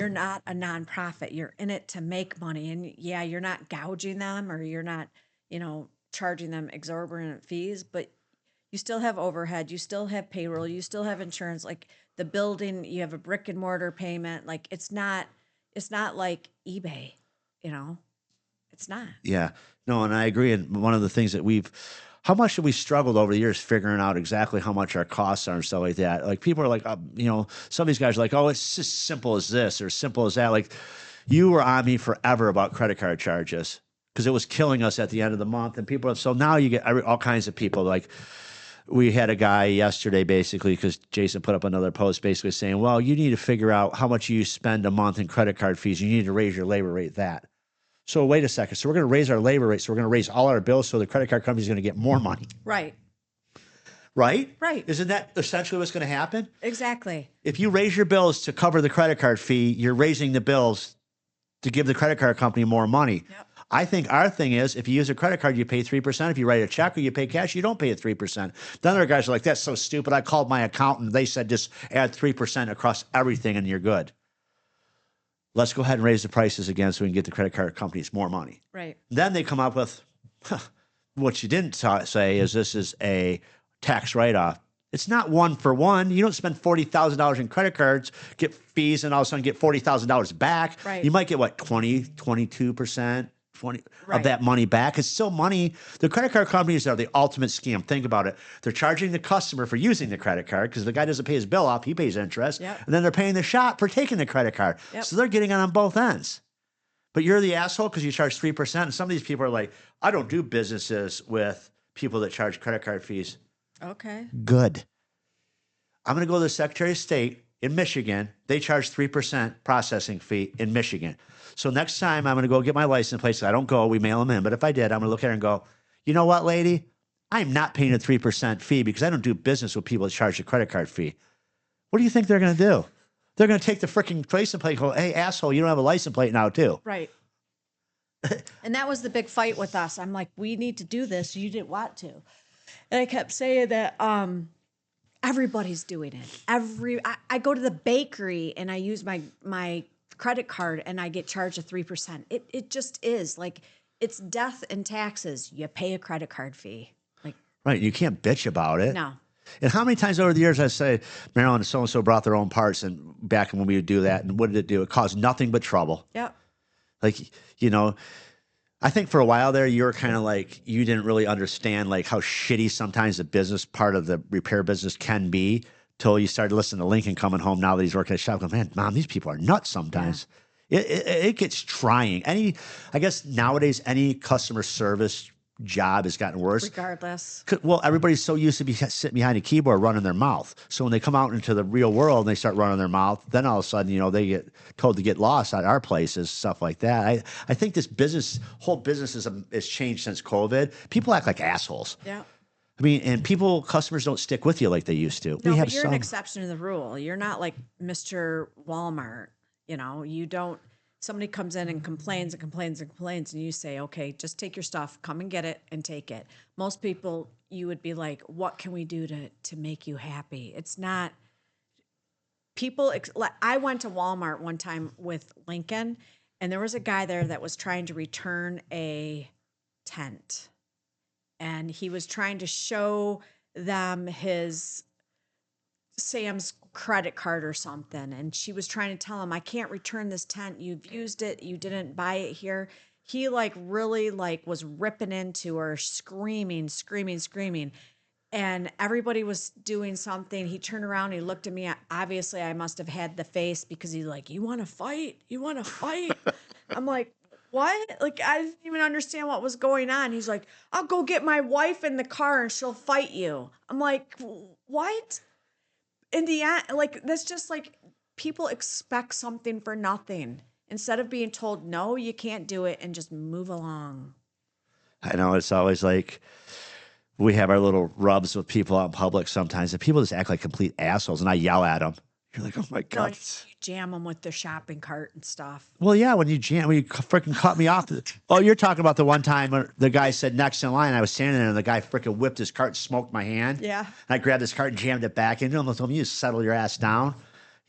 not a nonprofit, you're in it to make money. And yeah, you're not gouging them, or you're not, you know, charging them exorbitant fees, but you still have overhead, you still have payroll, you still have insurance. Like the building, you have a brick and mortar payment. Like it's not like eBay, you know, it's not. Yeah, no, and I agree. And one of the things that how much have we struggled over the years figuring out exactly how much our costs are and stuff like that? Like people are like, you know, some of these guys are like, oh, it's just simple as this or simple as that. Like you were on me forever about credit card charges because it was killing us at the end of the month. And so now you get all kinds of people like, we had a guy yesterday basically because Jason put up another post basically saying, well, you need to figure out how much you spend a month in credit card fees. You need to raise your labor rate that. So wait a second. So we're going to raise our labor rate. So we're going to raise all our bills so the credit card company is going to get more money. Right. Right? Right. Isn't that essentially what's going to happen? Exactly. If you raise your bills to cover the credit card fee, you're raising the bills to give the credit card company more money. Yep. I think our thing is if you use a credit card, you pay 3%. If you write a check or you pay cash, you don't pay at 3%. The other guys are like, that's so stupid. I called my accountant. They said just add 3% across everything and you're good. Let's go ahead and raise the prices again so we can get the credit card companies more money. Right. Then they come up with, what you didn't say is this is a tax write-off. It's not one for one. You don't spend $40,000 in credit cards, get fees, and all of a sudden get $40,000 back. Right. You might get, what, 22%? 20 Right. of that money back. It's still money. The credit card companies are the ultimate scam. Think about it. They're charging the customer for using the credit card because the guy doesn't pay his bill off. He pays interest. Yep. And then they're paying the shop for taking the credit card. Yep. So they're getting it on both ends. But you're the asshole because you charge 3%. And some of these people are like, I don't do businesses with people that charge credit card fees. Okay. Good. I'm going to go to the Secretary of State in Michigan. They charge 3% processing fee in Michigan. So next time I'm going to go get my license plate. I don't go, we mail them in. But if I did, I'm going to look at her and go, you know what, lady? I'm not paying a 3% fee because I don't do business with people that charge a credit card fee. What do you think they're going to do? They're going to take the freaking license plate and go, hey, asshole, you don't have a license plate now, too. Right. And that was the big fight with us. I'm like, we need to do this. You didn't want to. And I kept saying that everybody's doing it. I go to the bakery and I use my credit card and I get charged a 3%. It just is like it's death and taxes. You pay a credit card fee. Like Right. You can't bitch about it. no. And how many times over the years I say, Marilyn, so-and-so brought their own parts, and back when we would do that, and what did it do? It caused nothing but trouble. Yep. Like, you know, I think for a while there, you were kind of like, you didn't really understand like how shitty sometimes the business part of the repair business can be till you started listening to Lincoln coming home now that he's working at a shop. Going, man, Mom, these people are nuts sometimes. It gets trying. I guess nowadays, any customer service job has gotten worse. Regardless. Well, everybody's so used to be sitting behind a keyboard running their mouth. So when they come out into the real world and they start running their mouth, then all of a sudden, you know, they get told to get lost at our places, stuff like that. I think this whole business has changed since COVID. People act like assholes. Yeah. I mean, and customers don't stick with you like they used to. No, but you're an exception to the rule. You're not like Mr. Walmart. You know, you don't. Somebody comes in and complains and complains and complains, and you say, okay, just take your stuff, come and get it and take it. Most people, you would be like, what can we do to make you happy? It's not people. I went to Walmart one time with Lincoln, and there was a guy there that was trying to return a tent, and he was trying to show them his Sam's credit card or something, and she was trying to tell him, I can't return this tent, you've used it, you didn't buy it here. He like really like was ripping into her, screaming, and everybody was doing something. He turned around, he looked at me. Obviously I must have had the face because he's like, you want to fight I'm like, what? Like, I didn't even understand what was going on. He's like, I'll go get my wife in the car and she'll fight you. I'm like, what? In the end, like, that's just like people expect something for nothing instead of being told, no, you can't do it and just move along. I know it's always like we have our little rubs with people out in public sometimes, and people just act like complete assholes, and I yell at them. You're like, oh my God. No, you jam them with their shopping cart and stuff. Well, yeah, when you freaking cut me off. Oh, you're talking about the one time when the guy said next in line, I was standing there and the guy freaking whipped his cart and smoked my hand. Yeah. And I grabbed his cart and jammed it back into him. I told him, you just settle your ass down.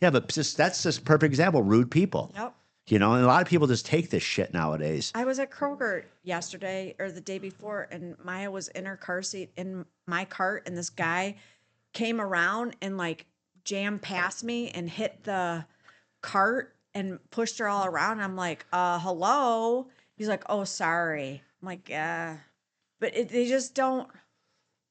Yeah, but that's just a perfect example. Rude people. Yep. You know, and a lot of people just take this shit nowadays. I was at Kroger yesterday or the day before, and Maya was in her car seat in my cart, and this guy came around and like jammed past me and hit the cart and pushed her all around. I'm like, hello. He's like, oh, sorry. I'm like, yeah. But they just don't.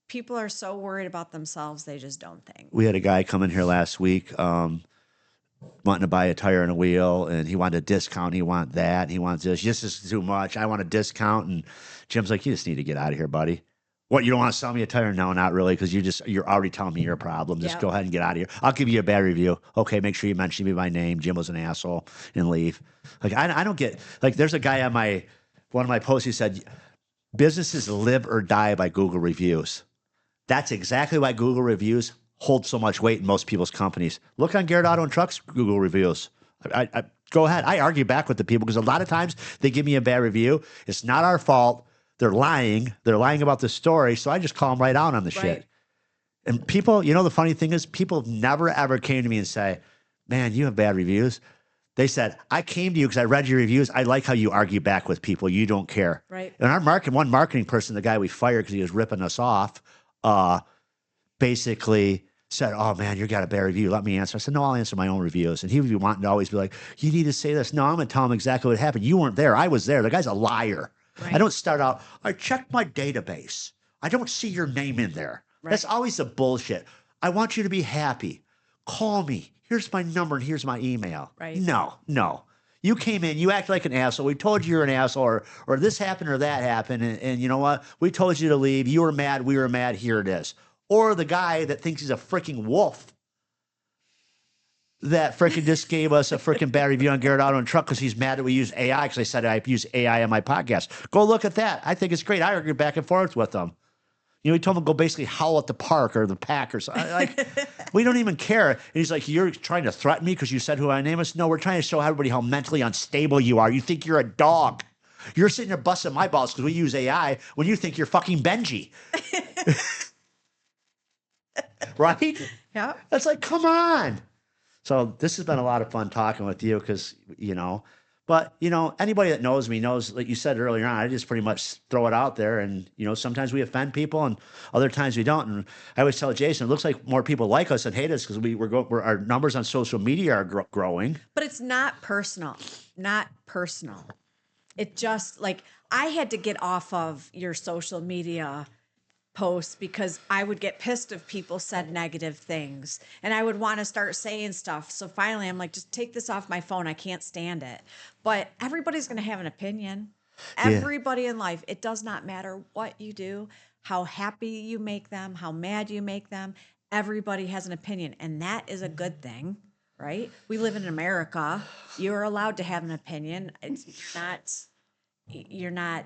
People are so worried about themselves, they just don't think. We had a guy come in here last week wanting to buy a tire and a wheel, and he wanted a discount. He wanted that. He wants this. This is too much. I want a discount. And Jim's like, you just need to get out of here, buddy. What, you don't want to sell me a tire? No, not really, because you're already telling me your problem. Just go ahead and get out of here. I'll give you a bad review. Okay, make sure you mention me by name. Jim was an asshole, and leave. Like, I don't get, like, there's a guy on one of my posts who said, businesses live or die by Google reviews. That's exactly why Google reviews hold so much weight in most people's companies. Look on Garrett Auto and Trucks Google reviews. I go ahead. I argue back with the people because a lot of times they give me a bad review. It's not our fault. They're lying. They're lying about the story. So I just call them right out on the shit. And people, you know, the funny thing is people never, ever came to me and say, man, you have bad reviews. They said, I came to you because I read your reviews. I like how you argue back with people. You don't care. Right. And our one marketing person, the guy we fired because he was ripping us off, basically said, oh, man, you got a bad review. Let me answer. I said, no, I'll answer my own reviews. And he would be wanting to always be like, you need to say this. No, I'm going to tell him exactly what happened. You weren't there. I was there. The guy's a liar. Right. I don't start out, I checked my database. I don't see your name in there. Right. That's always the bullshit. I want you to be happy. Call me. Here's my number and here's my email. Right. No. You came in, you act like an asshole. We told you you're an asshole, or this happened or that happened. And you know what? We told you to leave. You were mad. We were mad. Here it is. Or the guy that thinks he's a freaking wolf that freaking just gave us a freaking bad review on Garrett Auto and Truck because he's mad that we use AI because I said I use AI on my podcast. Go look at that. I think it's great. I argue back and forth with them. You know, he told him to go basically howl at the park or the pack or something. Like, we don't even care. And he's like, you're trying to threaten me because you said who my name is? No, we're trying to show everybody how mentally unstable you are. You think you're a dog. You're sitting there busting my balls because we use AI when you think you're fucking Benji. Right? Yeah. That's like, come on. So this has been a lot of fun talking with you because, but, anybody that knows me knows, like you said earlier on, I just pretty much throw it out there. And, sometimes we offend people and other times we don't. And I always tell Jason, it looks like more people like us than hate us because our numbers on social media are growing. But it's not personal. Not personal. It just like I had to get off of your social media posts because I would get pissed if people said negative things and I would want to start saying stuff. So finally I'm like, just take this off my phone. I can't stand it. But everybody's going to have an opinion. Everybody in life, it does not matter what you do, how happy you make them, how mad you make them. Everybody has an opinion. And that is a good thing, right? We live in America. You're allowed to have an opinion. You're not,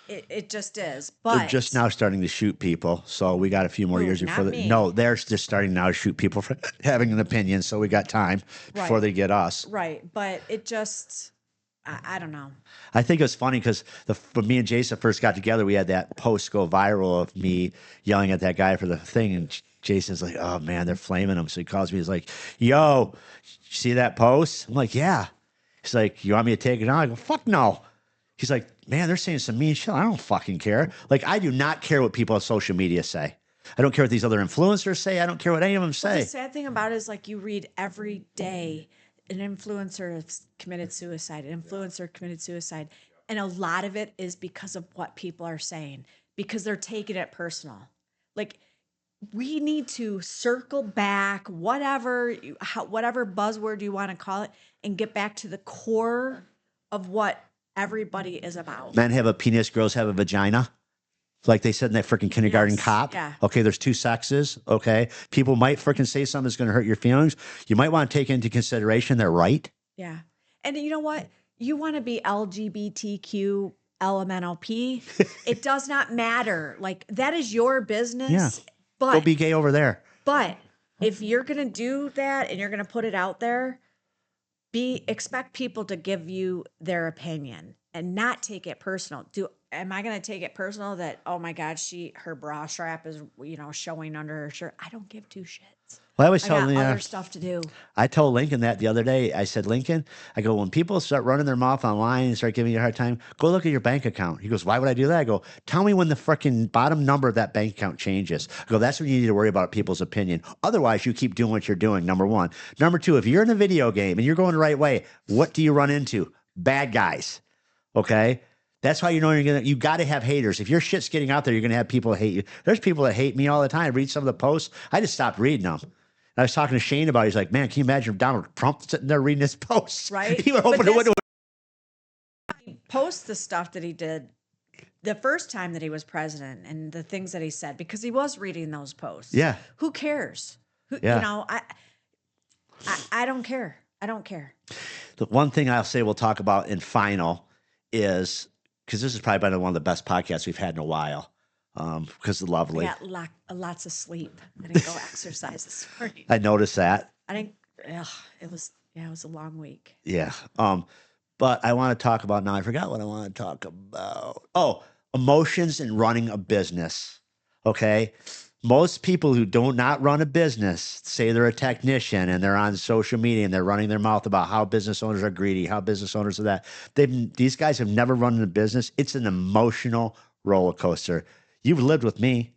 it just is. But they're just now starting to shoot people. So we got a few more years before no, they're just starting now to shoot people for having an opinion. So we got time before they get us. Right. But it just, I don't know. I think it was funny because when me and Jason first got together, we had that post go viral of me yelling at that guy for the thing. And Jason's like, oh man, they're flaming him. So he calls me. He's like, yo, you see that post? I'm like, yeah. He's like, you want me to take it down? I go, fuck no. He's like, man, they're saying some mean shit. I don't fucking care. Like, I do not care what people on social media say. I don't care what these other influencers say. I don't care what any of them say. But the sad thing about it is like you read every day an influencer has committed suicide, an influencer committed suicide. And a lot of it is because of what people are saying, because they're taking it personal. Like, we need to circle back, whatever buzzword you want to call it, and get back to the core of what everybody is about. Men have a penis, girls have a vagina. Like they said in that freaking kindergarten cop. Yeah. Okay, there's two sexes. Okay. People might freaking say something that's going to hurt your feelings. You might want to take into consideration they're right. Yeah. And you know what? You want to be LGBTQ, LMNOP. It does not matter. Like, that is your business. Yeah. But go be gay over there. But if you're going to do that and you're going to put it out there, expect people to give you their opinion and not take it personal. Am I going to take it personal that, oh my God, her bra strap is, showing under her shirt? I don't give two shits. Well, I was got telling other stuff to do. I told Lincoln that the other day. I said, Lincoln, I go, when people start running their mouth online and start giving you a hard time, go look at your bank account. He goes, why would I do that? I go, tell me when the freaking bottom number of that bank account changes. I go, that's when you need to worry about people's opinion. Otherwise, you keep doing what you're doing, number one. Number two, if you're in a video game and you're going the right way, what do you run into? Bad guys. Okay? That's how you know you got to have haters. If your shit's getting out there, you're going to have people hate you. There's people that hate me all the time. I read some of the posts. I just stopped reading them. I was talking to Shane about it. He's like, man, can you imagine Donald Trump sitting there reading his posts? Right. He would open the window. He posts the stuff that he did the first time that he was president and the things that he said, because he was reading those posts. Yeah. Who cares? Yeah. I don't care. I don't care. The one thing I'll say we'll talk about in final is, because this has probably been one of the best podcasts we've had in a while. Because it's lovely. I got lots of sleep. I didn't go exercise this morning. I noticed that. It was a long week. Yeah. But I want to talk about now. I forgot what I want to talk about. Oh, emotions in running a business. Okay. Most people who do not run a business say they're a technician and they're on social media and they're running their mouth about how business owners are greedy, how business owners are that. These guys have never run a business. It's an emotional roller coaster. You've lived with me.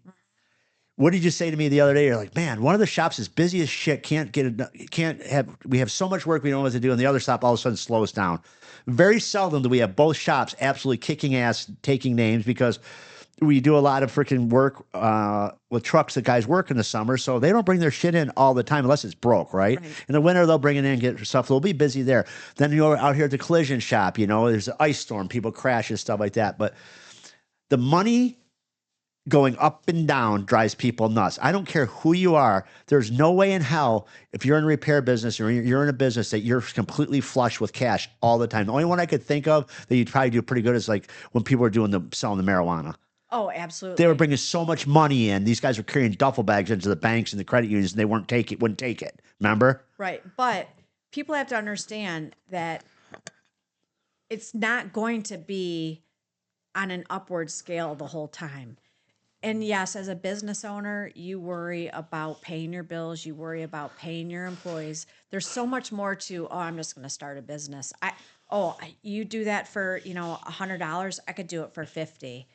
What did you say to me the other day? You're like, man, one of the shops is busy as shit. We have so much work we don't know what to do. And the other shop all of a sudden slows down. Very seldom do we have both shops absolutely kicking ass, taking names, because we do a lot of freaking work with trucks that guys work in the summer. So they don't bring their shit in all the time unless it's broke, right? In the winter, they'll bring it in and get stuff. They'll be busy there. Then you're out here at the collision shop, there's an ice storm, people crash and stuff like that. But the money going up and down drives people nuts. I don't care who you are. There's no way in hell, if you're in a repair business or you're in a business, that you're completely flush with cash all the time. The only one I could think of that you'd probably do pretty good is like when people were selling the marijuana. Oh, absolutely. They were bringing so much money in. These guys were carrying duffel bags into the banks and the credit unions, and they wouldn't take it. Remember? Right. But people have to understand that it's not going to be on an upward scale the whole time. And yes, as a business owner, you worry about paying your bills, you worry about paying your employees. There's so much more to, oh, I'm just going to start a business. You do that for, $100, I could do it for 50.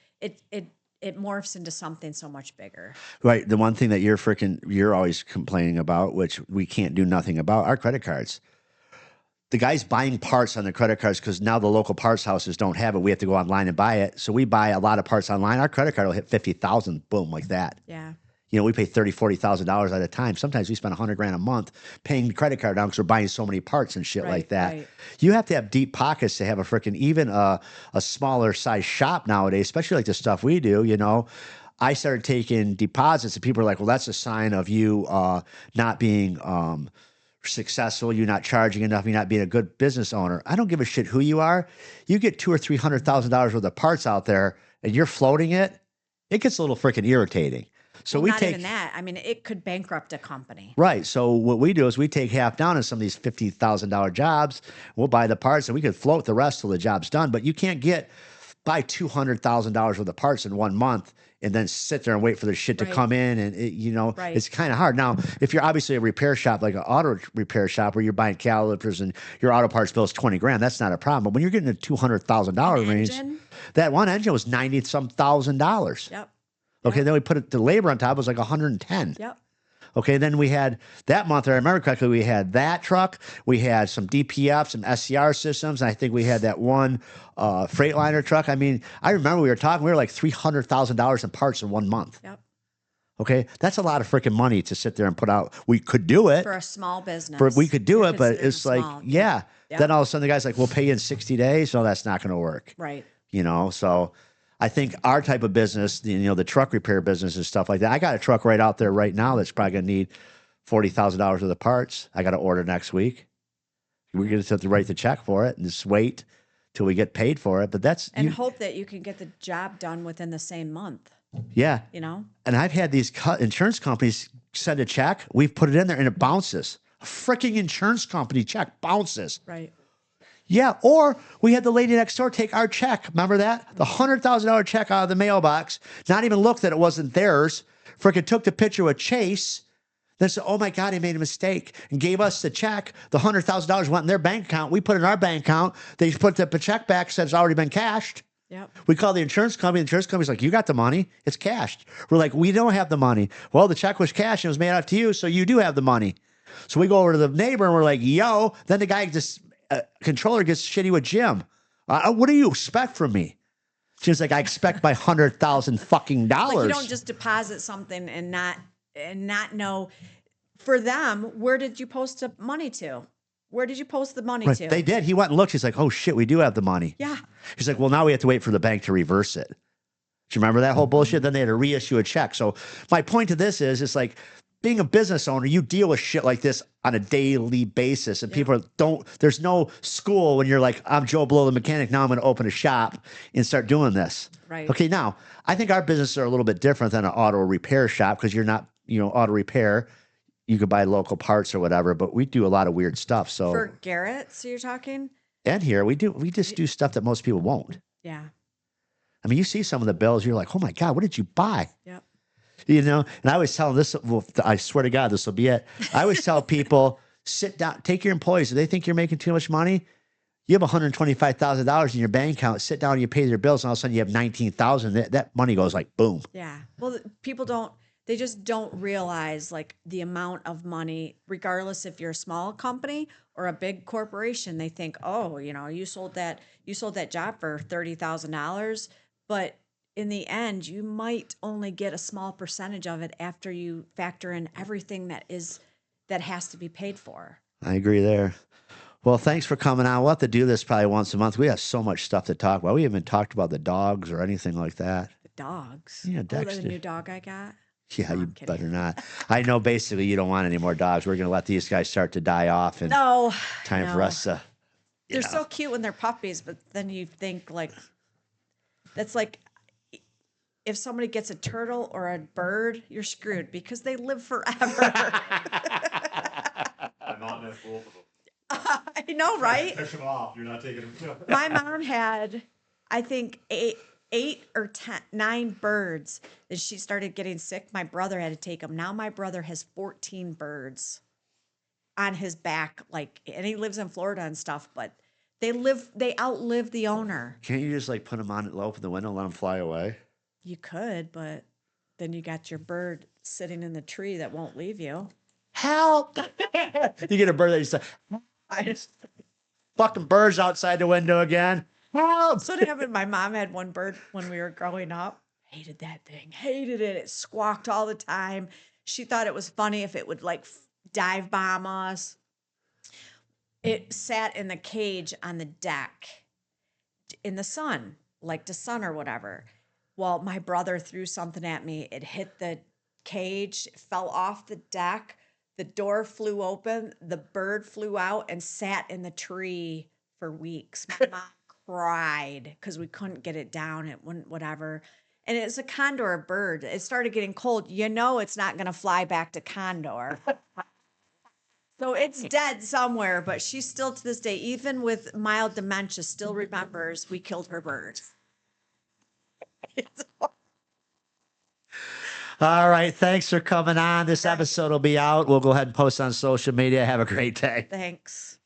It morphs into something so much bigger. Right. The one thing that you're always complaining about, which we can't do nothing about, are credit cards. The guy's buying parts on the credit cards because now the local parts houses don't have it. We have to go online and buy it. So we buy a lot of parts online. Our credit card will hit 50,000, boom, like that. Yeah. We pay $30,000-$40,000 at a time. Sometimes we spend $100,000 a month paying the credit card down because we're buying so many parts and shit like that. Right. You have to have deep pockets to have even a smaller size shop nowadays, especially like the stuff we do. I started taking deposits and people are like, well, that's a sign of you not being successful, you're not charging enough, you're not being a good business owner. I don't give a shit who you are. You get $200,000 or $300,000 worth of parts out there and you're floating it, it gets a little freaking irritating. So not even that. I mean, it could bankrupt a company. Right. So what we do is we take half down on some of these $50,000 jobs. We'll buy the parts and we could float the rest till the job's done. But you can't buy $200,000 worth of parts in 1 month and then sit there and wait for the shit to come in. And, it's kind of hard. Now, if you're obviously a repair shop, like an auto repair shop where you're buying calipers and your auto parts bill is $20,000, that's not a problem. But when you're getting a $200,000 range, that one engine was $90-some thousand. Yep. Okay, then we put the labor on top, it was like 110. Yep. Okay, then we had that month, I remember correctly, we had that truck, we had some DPF, some SCR systems, and I think we had that one Freightliner truck. I mean, I remember we were like $300,000 in parts in 1 month. Yep. Okay, that's a lot of freaking money to sit there and put out. We could do it. For a small business. We could do it, but it's like, yeah. Yep. Then all of a sudden the guy's like, we'll pay you in 60 days. No, that's not going to work. Right. So I think our type of business, the truck repair business and stuff like that. I got a truck right out there right now that's probably going to need $40,000 worth of parts. I got to order next week. We're going to have to write the check for it and just wait till we get paid for it. But hope that you can get the job done within the same month. Yeah. And I've had these insurance companies send a check. We've put it in there and it bounces. A freaking insurance company check bounces. Right. Yeah, or we had the lady next door take our check. Remember that? The $100,000 check out of the mailbox, not even looked that it wasn't theirs. Frickin' took the picture with Chase, then said, oh my God, he made a mistake, and gave us the check. The $100,000 went in their bank account. We put it in our bank account. They put the check back, said it's already been cashed. Yep. We called the insurance company. The insurance company's like, you got the money. It's cashed. We're like, we don't have the money. Well, the check was cashed and it was made out to you, so you do have the money. So we go over to the neighbor and we're like, yo. Then the guy controller gets shitty with Jim. What do you expect from me? She's like, I expect my $100,000 fucking dollars. Like you don't just deposit something and not know. For them, where did you post the money to? Where did you post the money to? They did. He went and looked. He's like, oh shit, we do have the money. Yeah. He's like, well, now we have to wait for the bank to reverse it. Do you remember that whole bullshit? Then they had to reissue a check. So my point to this is, it's like, being a business owner, you deal with shit like this on a daily basis. And people there's no school when you're like, I'm Joe Blow the mechanic. Now I'm going to open a shop and start doing this. Right. Okay. Now I think our businesses are a little bit different than an auto repair shop because you're not, auto repair. You could buy local parts or whatever, but we do a lot of weird stuff. So for Garrett's, you're talking? And here we just do stuff that most people won't. Yeah. I mean, you see some of the bills, you're like, oh my God, what did you buy? Yep. And I always tell them this, well, I swear to God, this will be it. I always tell people, sit down, take your employees. If they think you're making too much money, you have $125,000 in your bank account, sit down and you pay their bills, and all of a sudden you have $19,000. That money goes like boom. Yeah. Well, people they just don't realize like the amount of money, regardless if you're a small company or a big corporation. They think, oh, you sold that job for $30,000, but in the end, you might only get a small percentage of it after you factor in everything that has to be paid for. I agree there. Well, thanks for coming on. We'll have to do this probably once a month. We have so much stuff to talk about. We haven't talked about the dogs or anything like that. The dogs? Yeah, Oh, Dexter. the new dog I got? Yeah, No, you I'm kidding. better not. I know basically you don't want any more dogs. We're going to let these guys start to die off. And No. time for us to, They're so cute when they're puppies, but then you think like, that's like, if somebody gets a turtle or a bird, you're screwed because they live forever. I'm not in that fool for them. I know, right? Fish them off. You're not taking them. My mom had, I think, 9 birds. And she started getting sick. My brother had to take them. Now my brother has 14 birds on his back, like, and he lives in Florida and stuff, but they outlive the owner. Can't you just like put them on, open the window, and let them fly away? You could, but then you got your bird sitting in the tree that won't leave you. Help! You get a bird that you say, I just fucking birds outside the window again. Help! So what happened? My mom had one bird when we were growing up. Hated that thing. Hated it. It squawked all the time. She thought it was funny if it would like dive bomb us. It sat in the cage on the deck in the sun, like the sun or whatever. Well, my brother threw something at me. It hit the cage, fell off the deck. The door flew open. The bird flew out and sat in the tree for weeks. My mom cried because we couldn't get it down. It wouldn't, whatever. And it's a condor bird. It started getting cold. You know it's not going to fly back to Condor. So it's dead somewhere, but she still to this day, even with mild dementia, still remembers we killed her bird. All right. Thanks for coming on. This episode will be out. We'll go ahead and post on social media. Have a great day. Thanks.